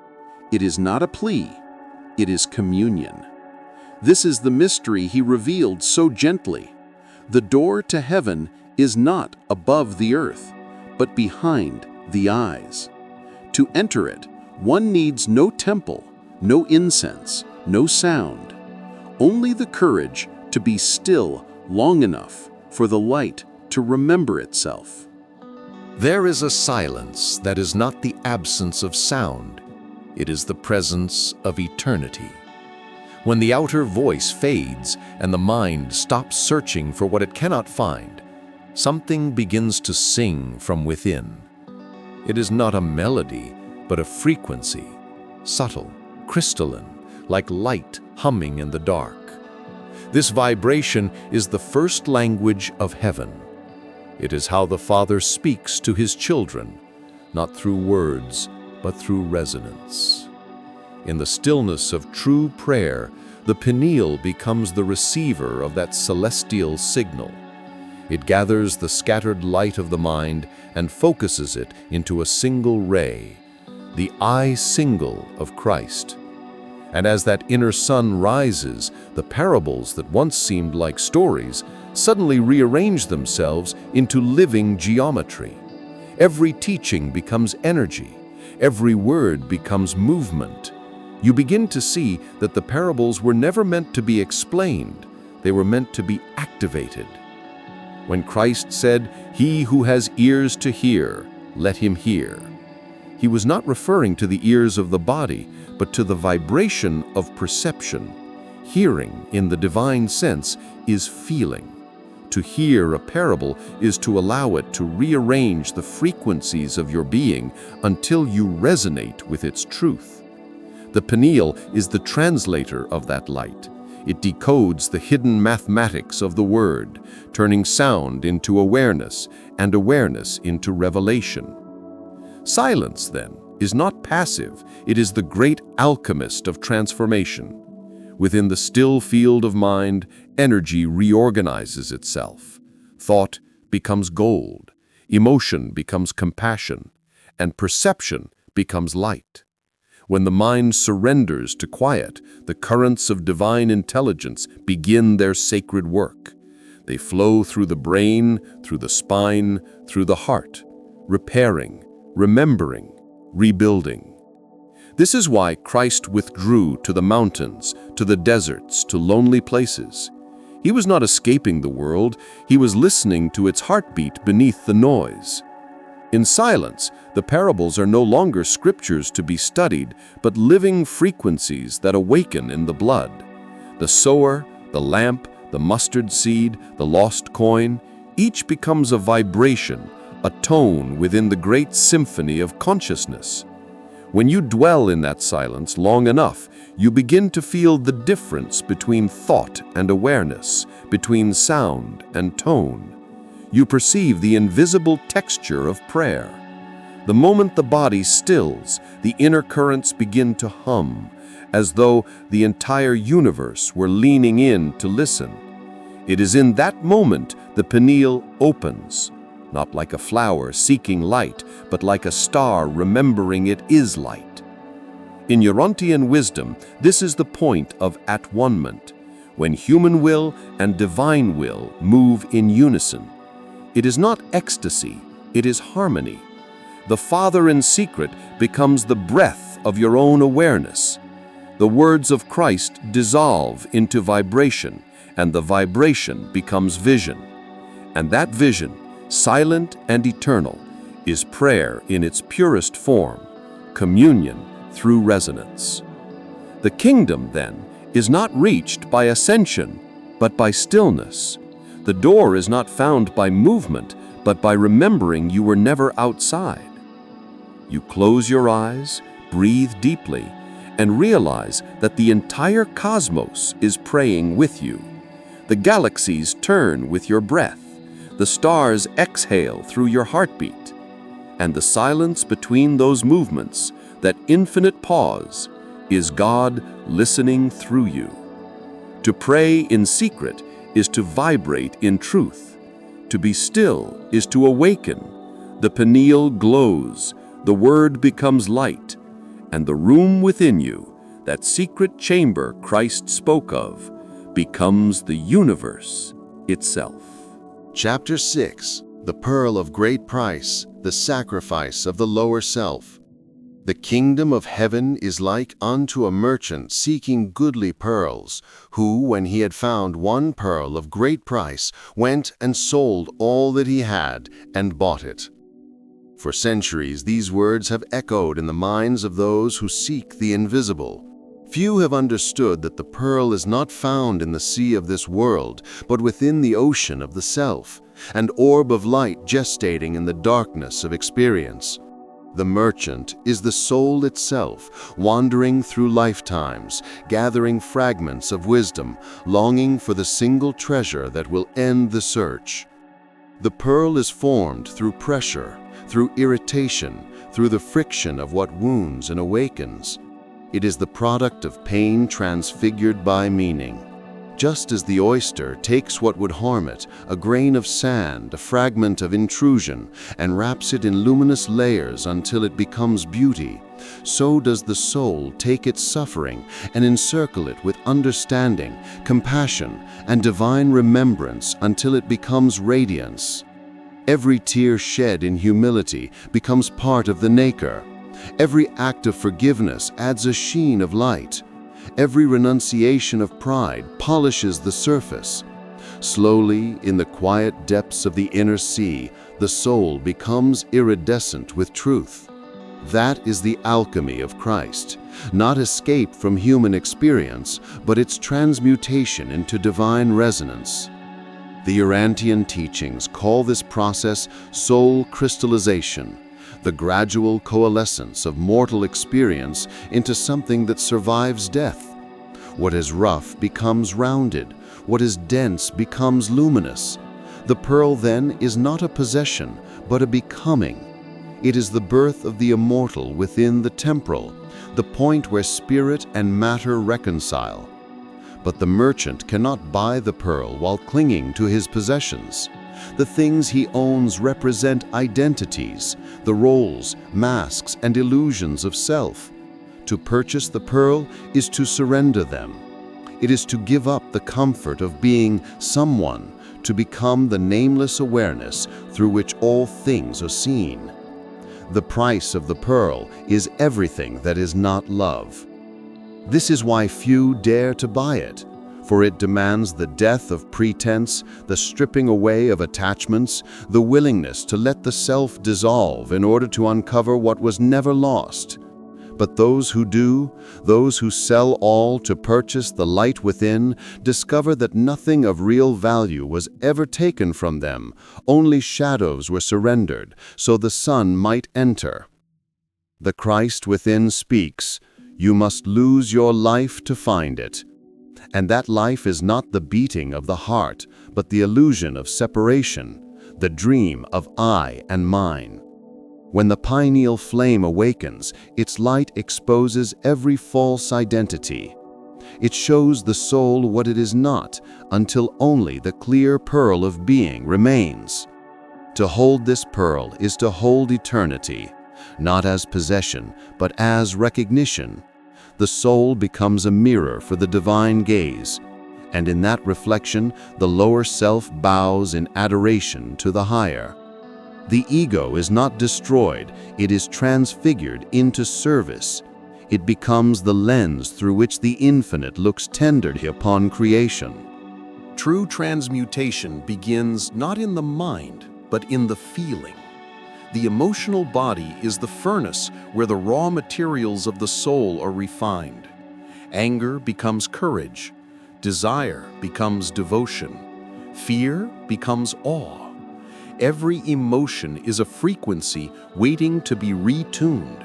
It is not a plea, it is communion. This is the mystery He revealed so gently. The door to heaven is not above the earth, but behind the eyes. To enter it, one needs no temple, no incense, no sound, only the courage to be still long enough for the light to remember itself. There is a silence that is not the absence of sound. It is the presence of eternity. When the outer voice fades and the mind stops searching for what it cannot find, something begins to sing from within. It is not a melody, but a frequency, subtle, crystalline, like light humming in the dark. This vibration is the first language of heaven. It is how the Father speaks to His children, not through words, but through resonance. In the stillness of true prayer, the pineal becomes the receiver of that celestial signal. It gathers the scattered light of the mind and focuses it into a single ray, the eye single of Christ. And as that inner sun rises, the parables that once seemed like stories suddenly rearrange themselves into living geometry. Every teaching becomes energy. Every word becomes movement. You begin to see that the parables were never meant to be explained. They were meant to be activated. When Christ said, "He who has ears to hear, let him hear," He was not referring to the ears of the body, but to the vibration of perception. Hearing, in the divine sense, is feeling. To hear a parable is to allow it to rearrange the frequencies of your being until you resonate with its truth. The pineal is the translator of that light. It decodes the hidden mathematics of the word, turning sound into awareness and awareness into revelation. Silence, then, is not passive. It is the great alchemist of transformation. Within the still field of mind, energy reorganizes itself. Thought becomes gold, emotion becomes compassion, and perception becomes light. When the mind surrenders to quiet, the currents of divine intelligence begin their sacred work. They flow through the brain, through the spine, through the heart, repairing, remembering, rebuilding. This is why Christ withdrew to the mountains, to the deserts, to lonely places. He was not escaping the world, He was listening to its heartbeat beneath the noise. In silence, the parables are no longer scriptures to be studied, but living frequencies that awaken in the blood. The sower, the lamp, the mustard seed, the lost coin, each becomes a vibration, a tone within the great symphony of consciousness. When you dwell in that silence long enough, you begin to feel the difference between thought and awareness, between sound and tone. You perceive the invisible texture of prayer. The moment the body stills, the inner currents begin to hum, as though the entire universe were leaning in to listen. It is in that moment the pineal opens, not like a flower seeking light, but like a star remembering it is light. In Urantian wisdom, this is the point of at-one-ment, when human will and divine will move in unison. It is not ecstasy, it is harmony. The Father in secret becomes the breath of your own awareness. The words of Christ dissolve into vibration, and the vibration becomes vision. And that vision, silent and eternal, is prayer in its purest form, communion through resonance. The kingdom, then, is not reached by ascension, but by stillness. The door is not found by movement, but by remembering you were never outside. You close your eyes, breathe deeply, and realize that the entire cosmos is praying with you. The galaxies turn with your breath. The stars exhale through your heartbeat. And the silence between those movements, that infinite pause, is God listening through you. To pray in secret is to vibrate in truth. To be still is to awaken. The pineal glows, the word becomes light, and the room within you, that secret chamber Christ spoke of, becomes the universe itself. Chapter 6. The Pearl of Great Price, the Sacrifice of the Lower Self. The kingdom of heaven is like unto a merchant seeking goodly pearls, who, when he had found one pearl of great price, went and sold all that he had and bought it. For centuries these words have echoed in the minds of those who seek the invisible. Few have understood that the pearl is not found in the sea of this world, but within the ocean of the self, an orb of light gestating in the darkness of experience. The merchant is the soul itself, wandering through lifetimes, gathering fragments of wisdom, longing for the single treasure that will end the search. The pearl is formed through pressure, through irritation, through the friction of what wounds and awakens. It is the product of pain transfigured by meaning. Just as the oyster takes what would harm it, a grain of sand, a fragment of intrusion, and wraps it in luminous layers until it becomes beauty, so does the soul take its suffering and encircle it with understanding, compassion, and divine remembrance until it becomes radiance. Every tear shed in humility becomes part of the nacre. Every act of forgiveness adds a sheen of light. Every renunciation of pride polishes the surface. Slowly, in the quiet depths of the inner sea, the soul becomes iridescent with truth. That is the alchemy of Christ, not escape from human experience, but its transmutation into divine resonance. The Urantian teachings call this process soul crystallization, the gradual coalescence of mortal experience into something that survives death. What is rough becomes rounded, what is dense becomes luminous. The pearl, then, is not a possession, but a becoming. It is the birth of the immortal within the temporal, the point where spirit and matter reconcile. But the merchant cannot buy the pearl while clinging to his possessions. The things he owns represent identities, the roles, masks, and illusions of self. To purchase the pearl is to surrender them. It is to give up the comfort of being someone, to become the nameless awareness through which all things are seen. The price of the pearl is everything that is not love. This is why few dare to buy it, for it demands the death of pretense, the stripping away of attachments, the willingness to let the self dissolve in order to uncover what was never lost. But those who do, those who sell all to purchase the light within, discover that nothing of real value was ever taken from them, only shadows were surrendered, so the sun might enter. The Christ within speaks, "You must lose your life to find it." And that life is not the beating of the heart, but the illusion of separation, the dream of I and mine. When the pineal flame awakens, its light exposes every false identity. It shows the soul what it is not, until only the clear pearl of being remains. To hold this pearl is to hold eternity, not as possession, but as recognition. The soul becomes a mirror for the divine gaze, and in that reflection, the lower self bows in adoration to the higher. The ego is not destroyed, it is transfigured into service. It becomes the lens through which the infinite looks tenderly upon creation. True transmutation begins not in the mind, but in the feeling. The emotional body is the furnace where the raw materials of the soul are refined. Anger becomes courage. Desire becomes devotion. Fear becomes awe. Every emotion is a frequency waiting to be retuned.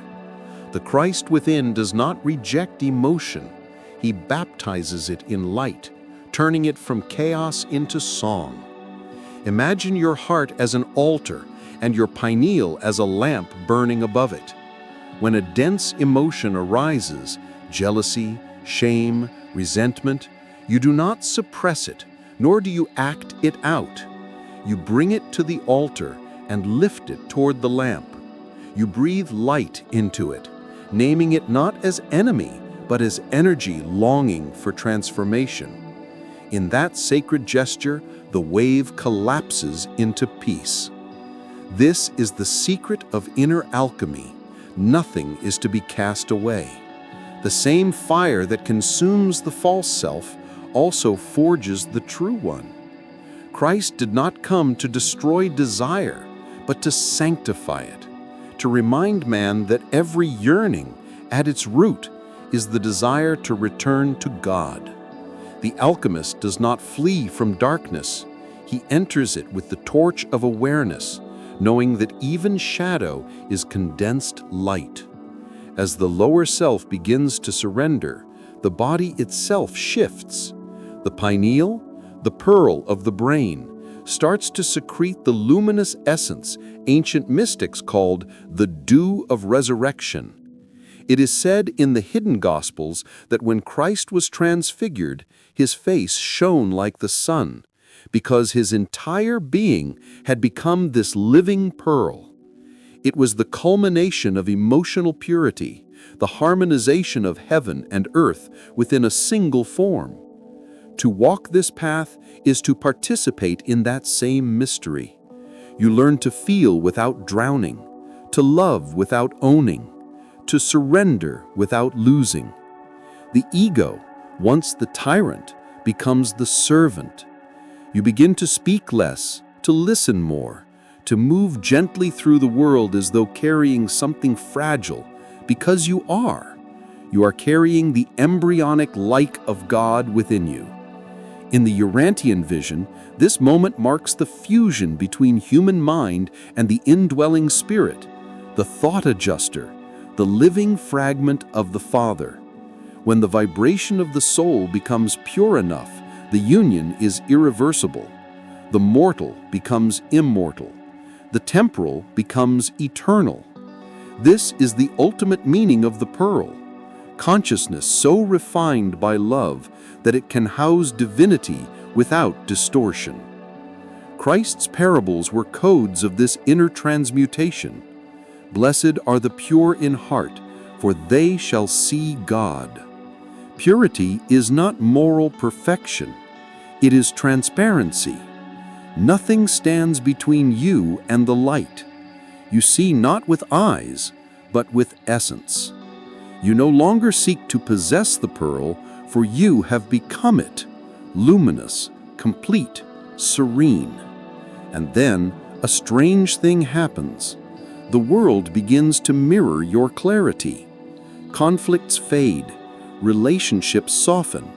The Christ within does not reject emotion. He baptizes it in light, turning it from chaos into song. Imagine your heart as an altar and your pineal as a lamp burning above it. When a dense emotion arises, jealousy, shame, resentment, you do not suppress it, nor do you act it out. You bring it to the altar and lift it toward the lamp. You breathe light into it, naming it not as enemy, but as energy longing for transformation. In that sacred gesture, the wave collapses into peace. This is the secret of inner alchemy. Nothing is to be cast away. The same fire that consumes the false self also forges the true one. Christ did not come to destroy desire, but to sanctify it, to remind man that every yearning, at its root, is the desire to return to God. The alchemist does not flee from darkness. He enters it with the torch of awareness, knowing that even shadow is condensed light. As the lower self begins to surrender, the body itself shifts. The pineal, the pearl of the brain, starts to secrete the luminous essence ancient mystics called the dew of resurrection. It is said in the hidden Gospels that when Christ was transfigured, his face shone like the sun, because his entire being had become this living pearl. It was the culmination of emotional purity, the harmonization of heaven and earth within a single form. To walk this path is to participate in that same mystery. You learn to feel without drowning, to love without owning, to surrender without losing. The ego, once the tyrant, becomes the servant. You begin to speak less, to listen more, to move gently through the world as though carrying something fragile, because you are. You are carrying the embryonic light of God within you. In the Urantian vision, this moment marks the fusion between human mind and the indwelling spirit, the thought adjuster, the living fragment of the Father. When the vibration of the soul becomes pure enough, the union is irreversible. The mortal becomes immortal. The temporal becomes eternal. This is the ultimate meaning of the pearl. Consciousness so refined by love that it can house divinity without distortion. Christ's parables were codes of this inner transmutation. Blessed are the pure in heart, for they shall see God. Purity is not moral perfection, it is transparency. Nothing stands between you and the light. You see not with eyes, but with essence. You no longer seek to possess the pearl, for you have become it, luminous, complete, serene. And then a strange thing happens. The world begins to mirror your clarity. Conflicts fade, relationships soften,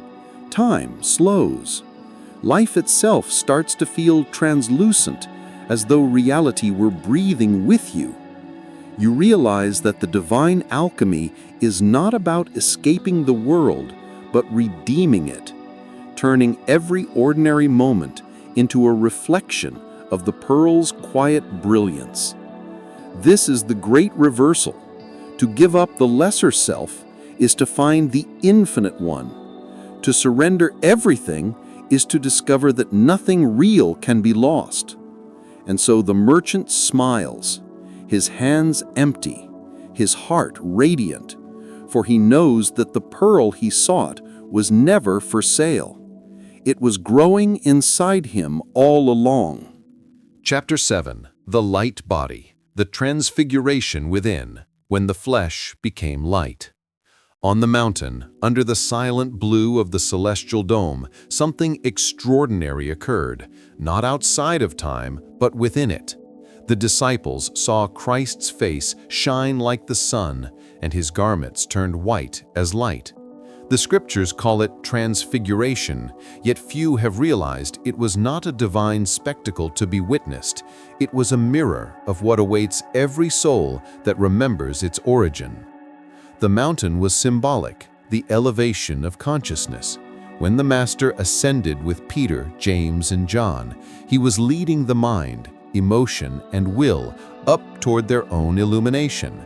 time slows. Life itself starts to feel translucent, as though reality were breathing with you. you realize that the divine alchemy is not about escaping the world, but redeeming it, turning every ordinary moment into a reflection of the pearl's quiet brilliance. This is the great reversal. To give up the lesser self is to find the infinite one. To surrender everything is to discover that nothing real can be lost. And so the merchant smiles, his hands empty, his heart radiant, for he knows that the pearl he sought was never for sale. It was growing inside him all along. Chapter 7. The Light Body, the Transfiguration Within, when the flesh became light. On the mountain, under the silent blue of the celestial dome, something extraordinary occurred, not outside of time, but within it. The disciples saw Christ's face shine like the sun, and his garments turned white as light. The scriptures call it transfiguration, yet few have realized it was not a divine spectacle to be witnessed. It was a mirror of what awaits every soul that remembers its origin. The mountain was symbolic, the elevation of consciousness. When the Master ascended with Peter, James, and John, he was leading the mind, emotion, and will up toward their own illumination.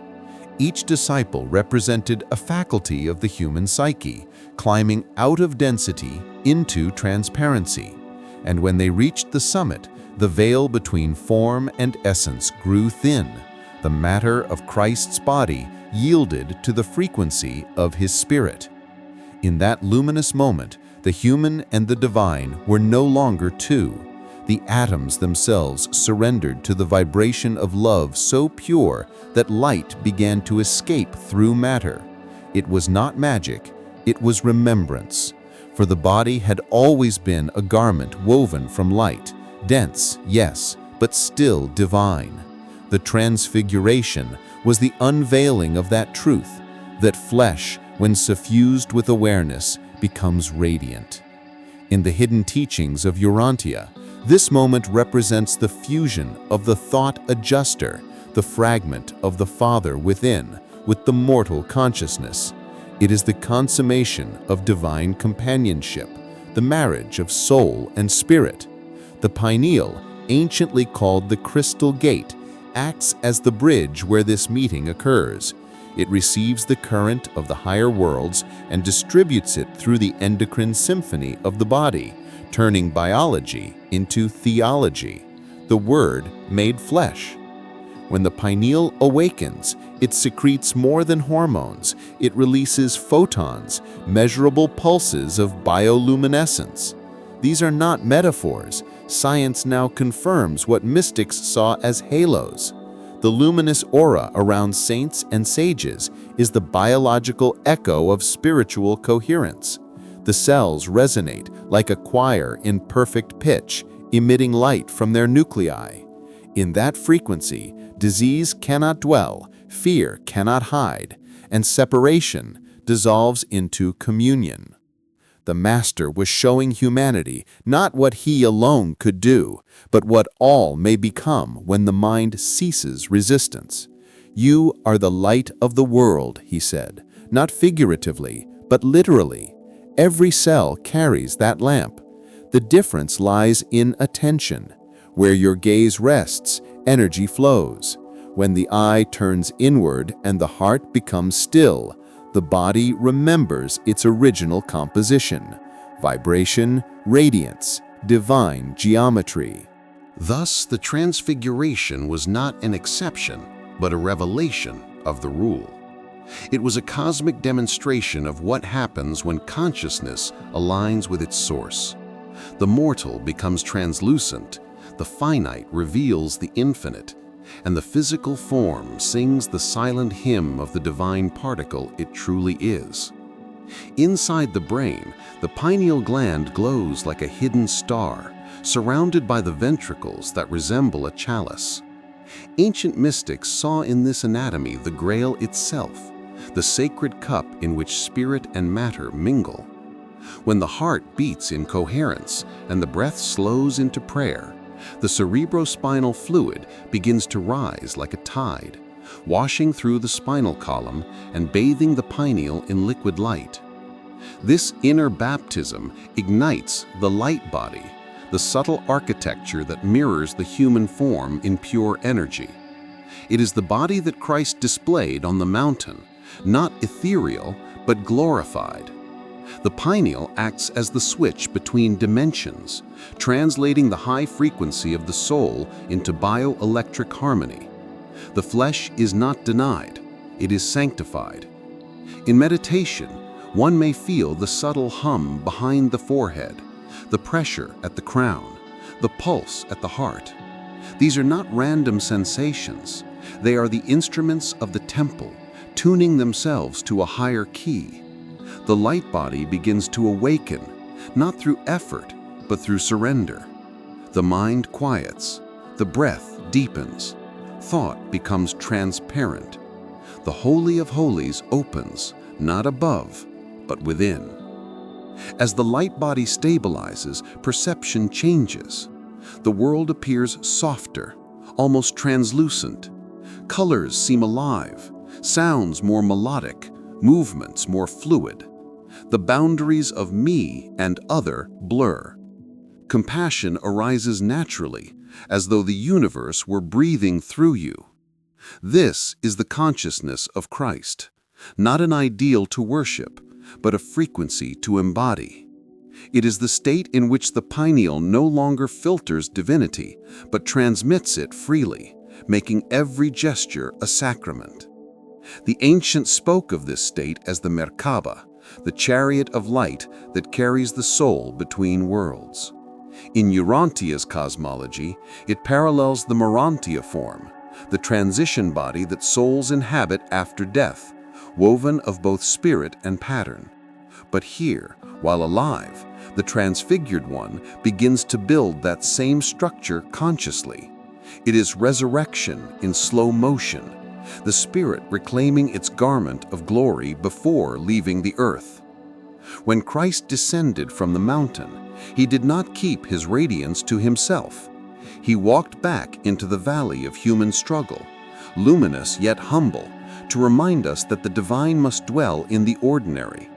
Each disciple represented a faculty of the human psyche, climbing out of density into transparency. And when they reached the summit, the veil between form and essence grew thin. The matter of Christ's body yielded to the frequency of his spirit. In that luminous moment, the human and the divine were no longer two. The atoms themselves surrendered to the vibration of love so pure that light began to escape through matter. It was not magic, it was remembrance. For the body had always been a garment woven from light, dense, yes, but still divine. The transfiguration was the unveiling of that truth, that flesh, when suffused with awareness, becomes radiant. In the hidden teachings of Urantia, this moment represents the fusion of the thought adjuster, the fragment of the Father within, with the mortal consciousness. It is the consummation of divine companionship, the marriage of soul and spirit. The pineal, anciently called the crystal gate, acts as the bridge where this meeting occurs. It receives the current of the higher worlds and distributes it through the endocrine symphony of the body, turning biology into theology, the Word made flesh. When the pineal awakens, it secretes more than hormones. It releases photons, measurable pulses of bioluminescence. These are not metaphors. Science now confirms what mystics saw as halos. The luminous aura around saints and sages is the biological echo of spiritual coherence. The cells resonate like a choir in perfect pitch, emitting light from their nuclei. In that frequency, disease cannot dwell, fear cannot hide, and separation dissolves into communion. The Master was showing humanity not what he alone could do, but what all may become when the mind ceases resistance. You are the light of the world, he said, not figuratively, but literally. Every cell carries that lamp. The difference lies in attention. Where your gaze rests, energy flows. When the eye turns inward and the heart becomes still, the body remembers its original composition, vibration, radiance, divine geometry. Thus, the transfiguration was not an exception, but a revelation of the rule. It was a cosmic demonstration of what happens when consciousness aligns with its source. The mortal becomes translucent, the finite reveals the infinite, and the physical form sings the silent hymn of the divine particle it truly is. Inside the brain, the pineal gland glows like a hidden star, surrounded by the ventricles that resemble a chalice. Ancient mystics saw in this anatomy the Grail itself, the sacred cup in which spirit and matter mingle. When the heart beats in coherence and the breath slows into prayer, the cerebrospinal fluid begins to rise like a tide, washing through the spinal column and bathing the pineal in liquid light. This inner baptism ignites the light body, the subtle architecture that mirrors the human form in pure energy. It is the body that Christ displayed on the mountain, not ethereal, but glorified. The pineal acts as the switch between dimensions, translating the high frequency of the soul into bioelectric harmony. The flesh is not denied, it is sanctified. In meditation, one may feel the subtle hum behind the forehead, the pressure at the crown, the pulse at the heart. These are not random sensations. They are the instruments of the temple, tuning themselves to a higher key. The light body begins to awaken, not through effort, but through surrender. The mind quiets, the breath deepens, thought becomes transparent. The Holy of Holies opens, not above, but within. As the light body stabilizes, perception changes. The world appears softer, almost translucent. Colors seem alive, sounds more melodic, movements more fluid. The boundaries of me and other blur. Compassion arises naturally, as though the universe were breathing through you. This is the consciousness of Christ, not an ideal to worship, but a frequency to embody. It is the state in which the pineal no longer filters divinity, but transmits it freely, making every gesture a sacrament. The ancients spoke of this state as the Merkaba, the chariot of light that carries the soul between worlds. In Urantia's cosmology, it parallels the Urantia form, the transition body that souls inhabit after death, woven of both spirit and pattern. But here, while alive, the transfigured one begins to build that same structure consciously. It is resurrection in slow motion, the spirit reclaiming its garment of glory before leaving the earth. When Christ descended from the mountain, he did not keep his radiance to himself. He walked back into the valley of human struggle, luminous yet humble, to remind us that the divine must dwell in the ordinary.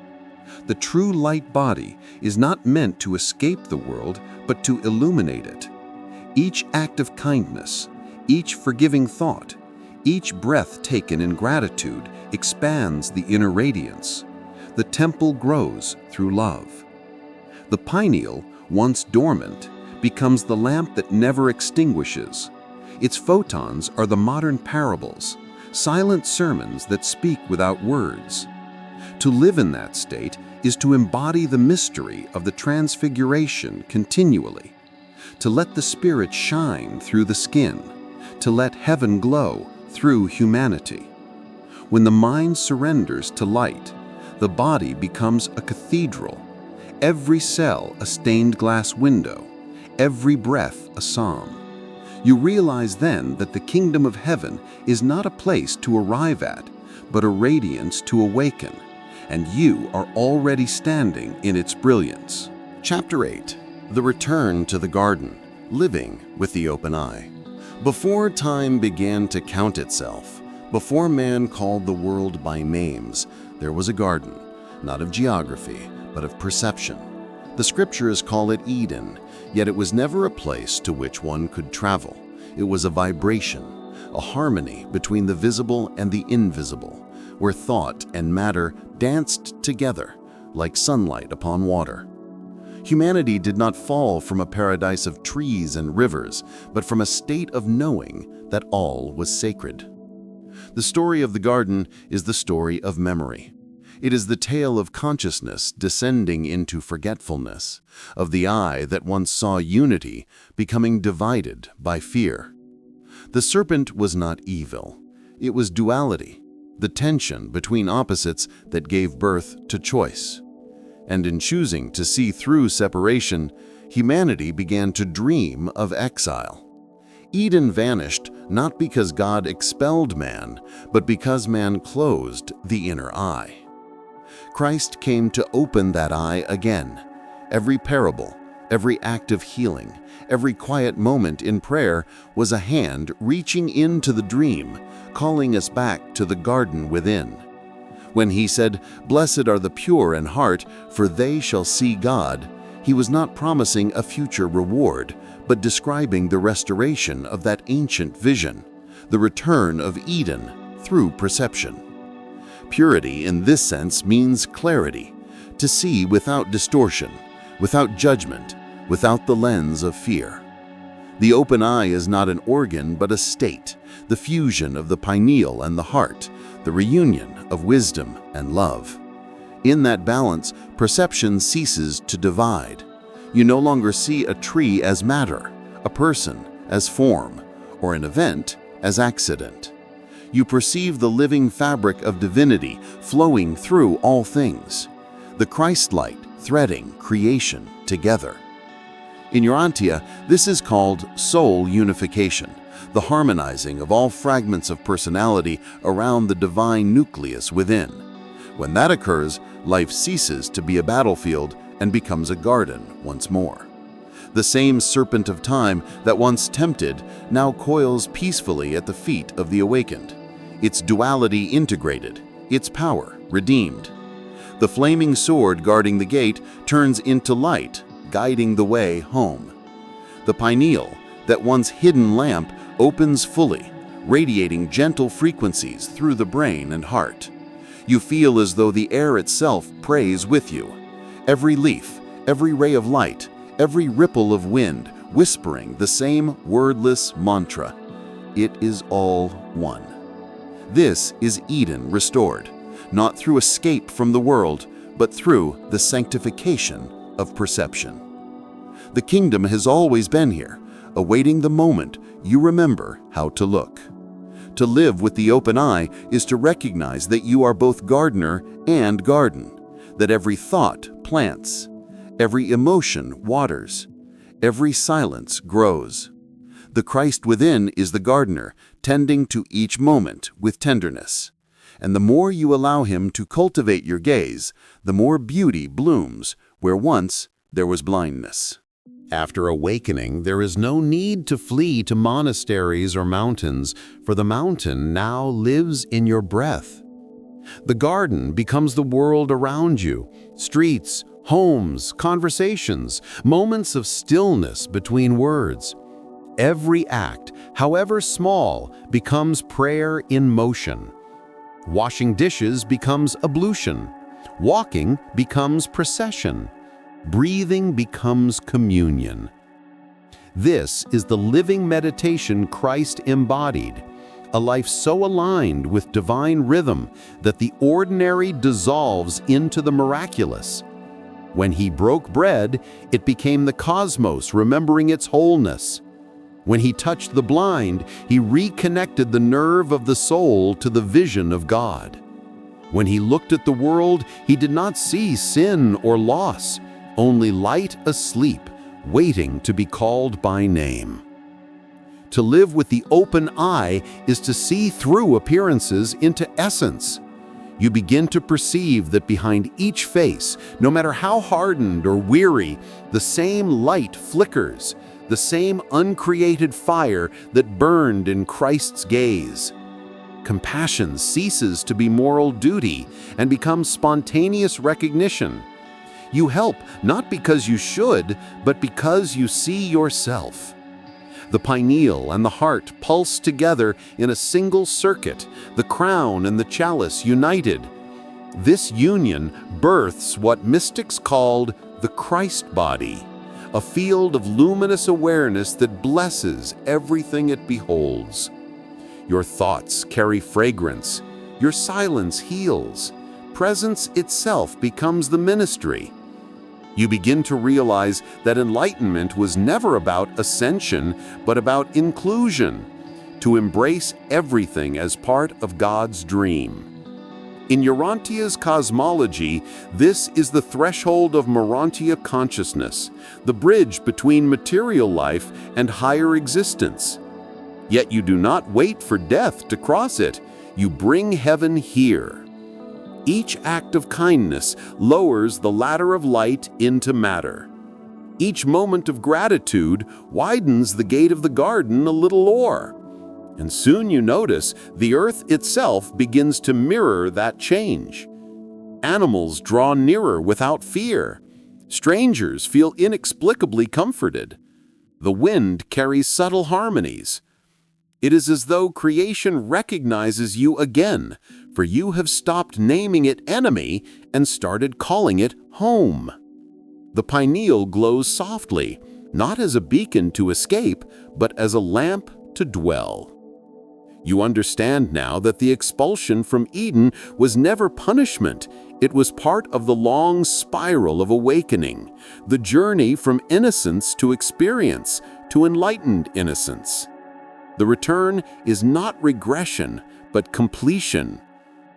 The true light body is not meant to escape the world, but to illuminate it. Each act of kindness, each forgiving thought, each breath taken in gratitude expands the inner radiance. The temple grows through love. The pineal, once dormant, becomes the lamp that never extinguishes. Its photons are the modern parables, silent sermons that speak without words. To live in that state is to embody the mystery of the transfiguration continually, to let the spirit shine through the skin, to let heaven glow through humanity. When the mind surrenders to light, the body becomes a cathedral, every cell a stained glass window, every breath a psalm. You realize then that the kingdom of heaven is not a place to arrive at, but a radiance to awaken, and you are already standing in its brilliance. Chapter 8. The Return to the Garden, Living with the Open Eye. Before time began to count itself, before man called the world by names, there was a garden, not of geography, but of perception. The scriptures call it Eden, yet it was never a place to which one could travel. It was a vibration, a harmony between the visible and the invisible, where thought and matter danced together like sunlight upon water. Humanity did not fall from a paradise of trees and rivers, but from a state of knowing that all was sacred. The story of the garden is the story of memory. It is the tale of consciousness descending into forgetfulness, of the eye that once saw unity becoming divided by fear. The serpent was not evil. It was duality, the tension between opposites that gave birth to choice. And in choosing to see through separation, humanity began to dream of exile. Eden vanished not because God expelled man, but because man closed the inner eye. Christ came to open that eye again. Every parable, Every act of healing, every quiet moment in prayer was a hand reaching into the dream, calling us back to the garden within. When he said, "Blessed are the pure in heart, for they shall see God," he was not promising a future reward, but describing the restoration of that ancient vision, the return of Eden through perception. Purity in this sense means clarity, to see without distortion, without judgment, without the lens of fear. The open eye is not an organ but a state, the fusion of the pineal and the heart, the reunion of wisdom and love. In that balance, perception ceases to divide. You no longer see a tree as matter, a person as form, or an event as accident. You perceive the living fabric of divinity flowing through all things, the Christ light threading creation together. In Urantia, this is called soul unification, the harmonizing of all fragments of personality around the divine nucleus within. When that occurs, life ceases to be a battlefield and becomes a garden once more. The same serpent of time that once tempted now coils peacefully at the feet of the awakened, its duality integrated, its power redeemed. The flaming sword guarding the gate turns into light, guiding the way home. The pineal, that once hidden lamp, opens fully, radiating gentle frequencies through the brain and heart. You feel as though the air itself prays with you. Every leaf, every ray of light, every ripple of wind, whispering the same wordless mantra. It is all one. This is Eden restored, not through escape from the world, but through the sanctification of perception. The kingdom has always been here, awaiting the moment you remember how to look. To live with the open eye is to recognize that you are both gardener and garden, that every thought plants, every emotion waters, every silence grows. The Christ within is the gardener, tending to each moment with tenderness. And the more you allow him to cultivate your gaze, the more beauty blooms where once there was blindness. After awakening, there is no need to flee to monasteries or mountains, for the mountain now lives in your breath. The garden becomes the world around you, streets, homes, conversations, moments of stillness between words. Every act, however small, becomes prayer in motion. Washing dishes becomes ablution. Walking becomes procession. Breathing becomes communion. This is the living meditation Christ embodied, a life so aligned with divine rhythm that the ordinary dissolves into the miraculous. When he broke bread, it became the cosmos remembering its wholeness. When he touched the blind, he reconnected the nerve of the soul to the vision of God. When he looked at the world, he did not see sin or loss, only light asleep, waiting to be called by name. To live with the open eye is to see through appearances into essence. You begin to perceive that behind each face, no matter how hardened or weary, the same light flickers, the same uncreated fire that burned in Christ's gaze. Compassion ceases to be moral duty and becomes spontaneous recognition. You help not because you should, but because you see yourself. The pineal and the heart pulse together in a single circuit, the crown and the chalice united. This union births what mystics called the Christ body, a field of luminous awareness that blesses everything it beholds. Your thoughts carry fragrance, your silence heals, presence itself becomes the ministry. You begin to realize that enlightenment was never about ascension, but about inclusion, to embrace everything as part of God's dream. In Urantia's cosmology, this is the threshold of Urantia consciousness, the bridge between material life and higher existence. Yet you do not wait for death to cross it, you bring heaven here. Each act of kindness lowers the ladder of light into matter. Each moment of gratitude widens the gate of the garden a little more. And soon you notice the earth itself begins to mirror that change. Animals draw nearer without fear. Strangers feel inexplicably comforted. The wind carries subtle harmonies. It is as though creation recognizes you again, for you have stopped naming it enemy and started calling it home. The pineal glows softly, not as a beacon to escape, but as a lamp to dwell. You understand now that the expulsion from Eden was never punishment. It was part of the long spiral of awakening, the journey from innocence to experience, to enlightened innocence. The return is not regression, but completion.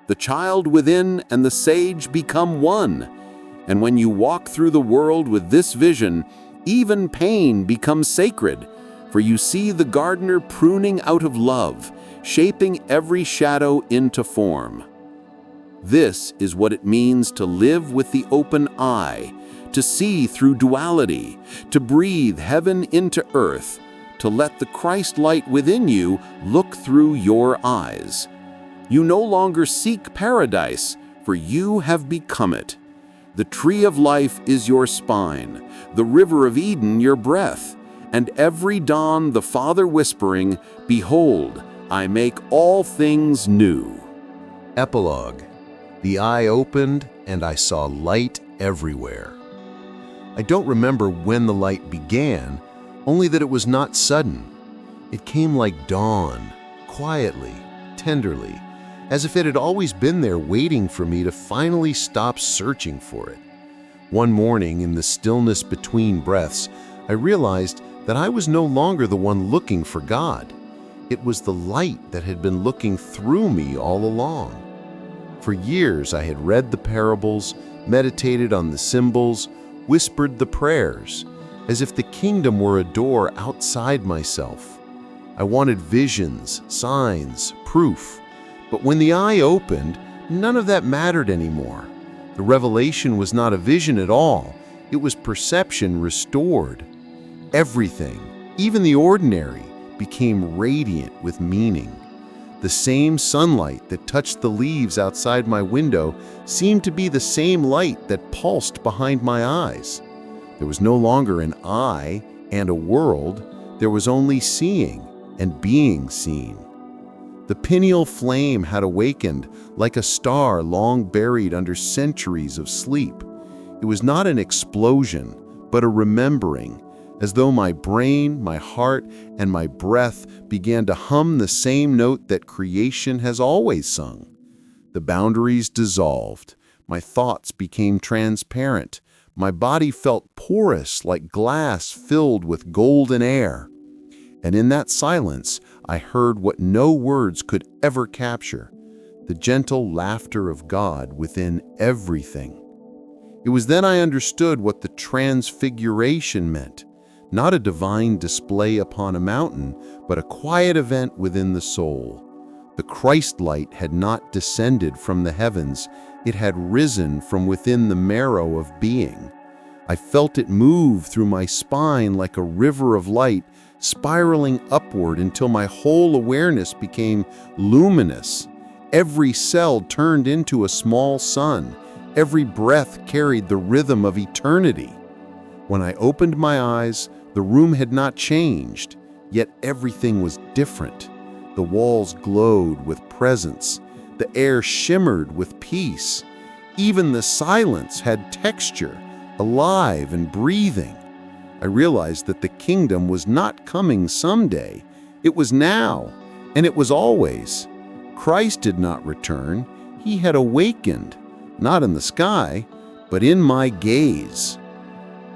The child within and the sage become one. And when you walk through the world with this vision, even pain becomes sacred, for you see the gardener pruning out of love, shaping every shadow into form. This is what it means to live with the open eye, to see through duality, to breathe heaven into earth, to let the Christ light within you look through your eyes. You no longer seek paradise, for you have become it. The tree of life is your spine, the river of Eden your breath, and every dawn the Father whispering, "Behold, I make all things new." Epilogue. The eye opened, and I saw light everywhere. I don't remember when the light began, only that it was not sudden. It came like dawn, quietly, tenderly, as if it had always been there waiting for me to finally stop searching for it. One morning, in the stillness between breaths, I realized that I was no longer the one looking for God. It was the light that had been looking through me all along. For years I had read the parables, meditated on the symbols, whispered the prayers, as if the kingdom were a door outside myself. I wanted visions, signs, proof. But when the eye opened, none of that mattered anymore. The revelation was not a vision at all. It was perception restored. Everything, even the ordinary, became radiant with meaning. The same sunlight that touched the leaves outside my window seemed to be the same light that pulsed behind my eyes. There was no longer an I and a world. There was only seeing and being seen. The pineal flame had awakened like a star long buried under centuries of sleep. It was not an explosion, but a remembering, as though my brain, my heart, and my breath began to hum the same note that creation has always sung. The boundaries dissolved. My thoughts became transparent. My body felt porous like glass filled with golden air. And in that silence, I heard what no words could ever capture, the gentle laughter of God within everything. It was then I understood what the transfiguration meant, not a divine display upon a mountain, but a quiet event within the soul. The Christ light had not descended from the heavens, it had risen from within the marrow of being. I felt it move through my spine like a river of light, spiraling upward until my whole awareness became luminous. Every cell turned into a small sun. Every breath carried the rhythm of eternity. When I opened my eyes, the room had not changed, yet everything was different. The walls glowed with presence. The air shimmered with peace. Even the silence had texture, alive and breathing. I realized that the kingdom was not coming someday. It was now, and it was always. Christ did not return. He had awakened, not in the sky, but in my gaze.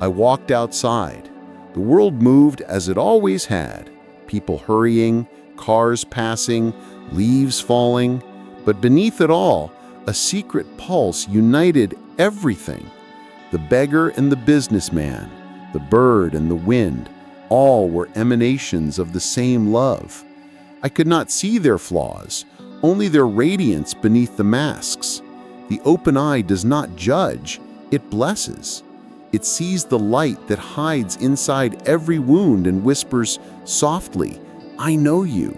I walked outside. The world moved as it always had, people hurrying, cars passing, leaves falling. But beneath it all, a secret pulse united everything. The beggar and the businessman, the bird and the wind, all were emanations of the same love. I could not see their flaws, only their radiance beneath the masks. The open eye does not judge, it blesses. It sees the light that hides inside every wound and whispers softly, "I know you.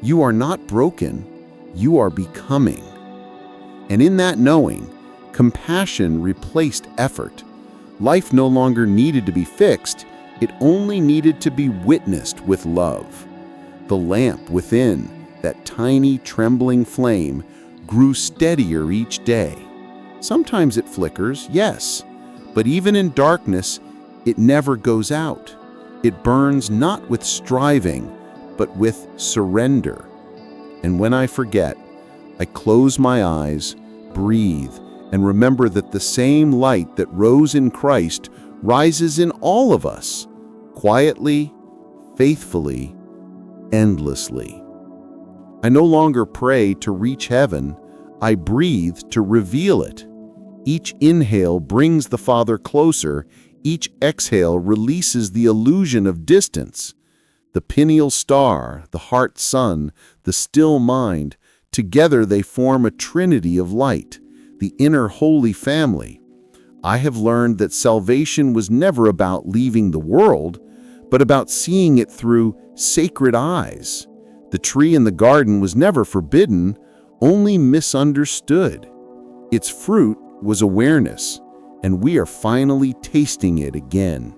You are not broken. You are becoming." And in that knowing, compassion replaced effort. Life no longer needed to be fixed, it only needed to be witnessed with love. The lamp within, that tiny trembling flame, grew steadier each day. Sometimes it flickers, yes, but even in darkness, it never goes out. It burns not with striving, but with surrender. And when I forget, I close my eyes, breathe, and remember that the same light that rose in Christ rises in all of us, quietly, faithfully, endlessly. I no longer pray to reach heaven, I breathe to reveal it. Each inhale brings the Father closer, each exhale releases the illusion of distance. The pineal star, the heart sun, the still mind, together they form a trinity of light, the inner holy family. I have learned that salvation was never about leaving the world, but about seeing it through sacred eyes. The tree in the garden was never forbidden, only misunderstood. Its fruit was awareness, and we are finally tasting it again.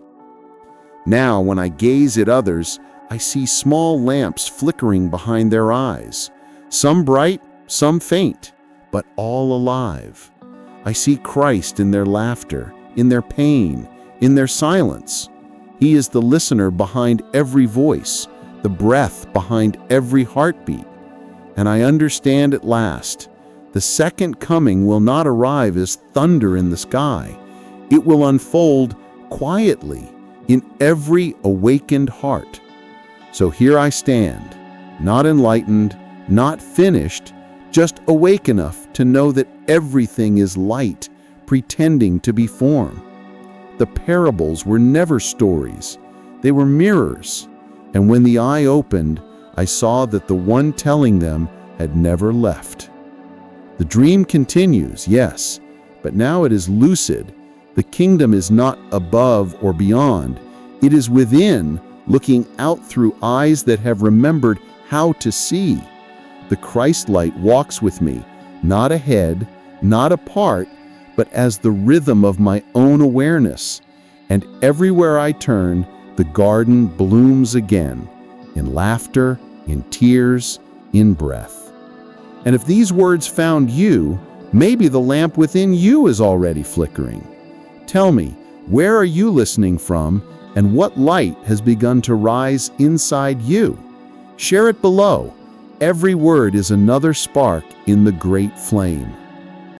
Now, when I gaze at others, I see small lamps flickering behind their eyes, some bright, some faint, but all alive. I see Christ in their laughter, in their pain, in their silence. He is the listener behind every voice, the breath behind every heartbeat. And I understand at last, the second coming will not arrive as thunder in the sky. It will unfold quietly in every awakened heart. So here I stand, not enlightened, not finished, just awake enough to know that everything is light, pretending to be form. The parables were never stories, they were mirrors, and when the eye opened, I saw that the one telling them had never left. The dream continues, yes, but now it is lucid. The kingdom is not above or beyond, it is within, looking out through eyes that have remembered how to see. The Christ light walks with me, not ahead, not apart, but as the rhythm of my own awareness. And everywhere I turn, the garden blooms again, in laughter, in tears, in breath. And if these words found you, maybe the lamp within you is already flickering. Tell me, where are you listening from, and what light has begun to rise inside you? Share it below. Every word is another spark in the great flame.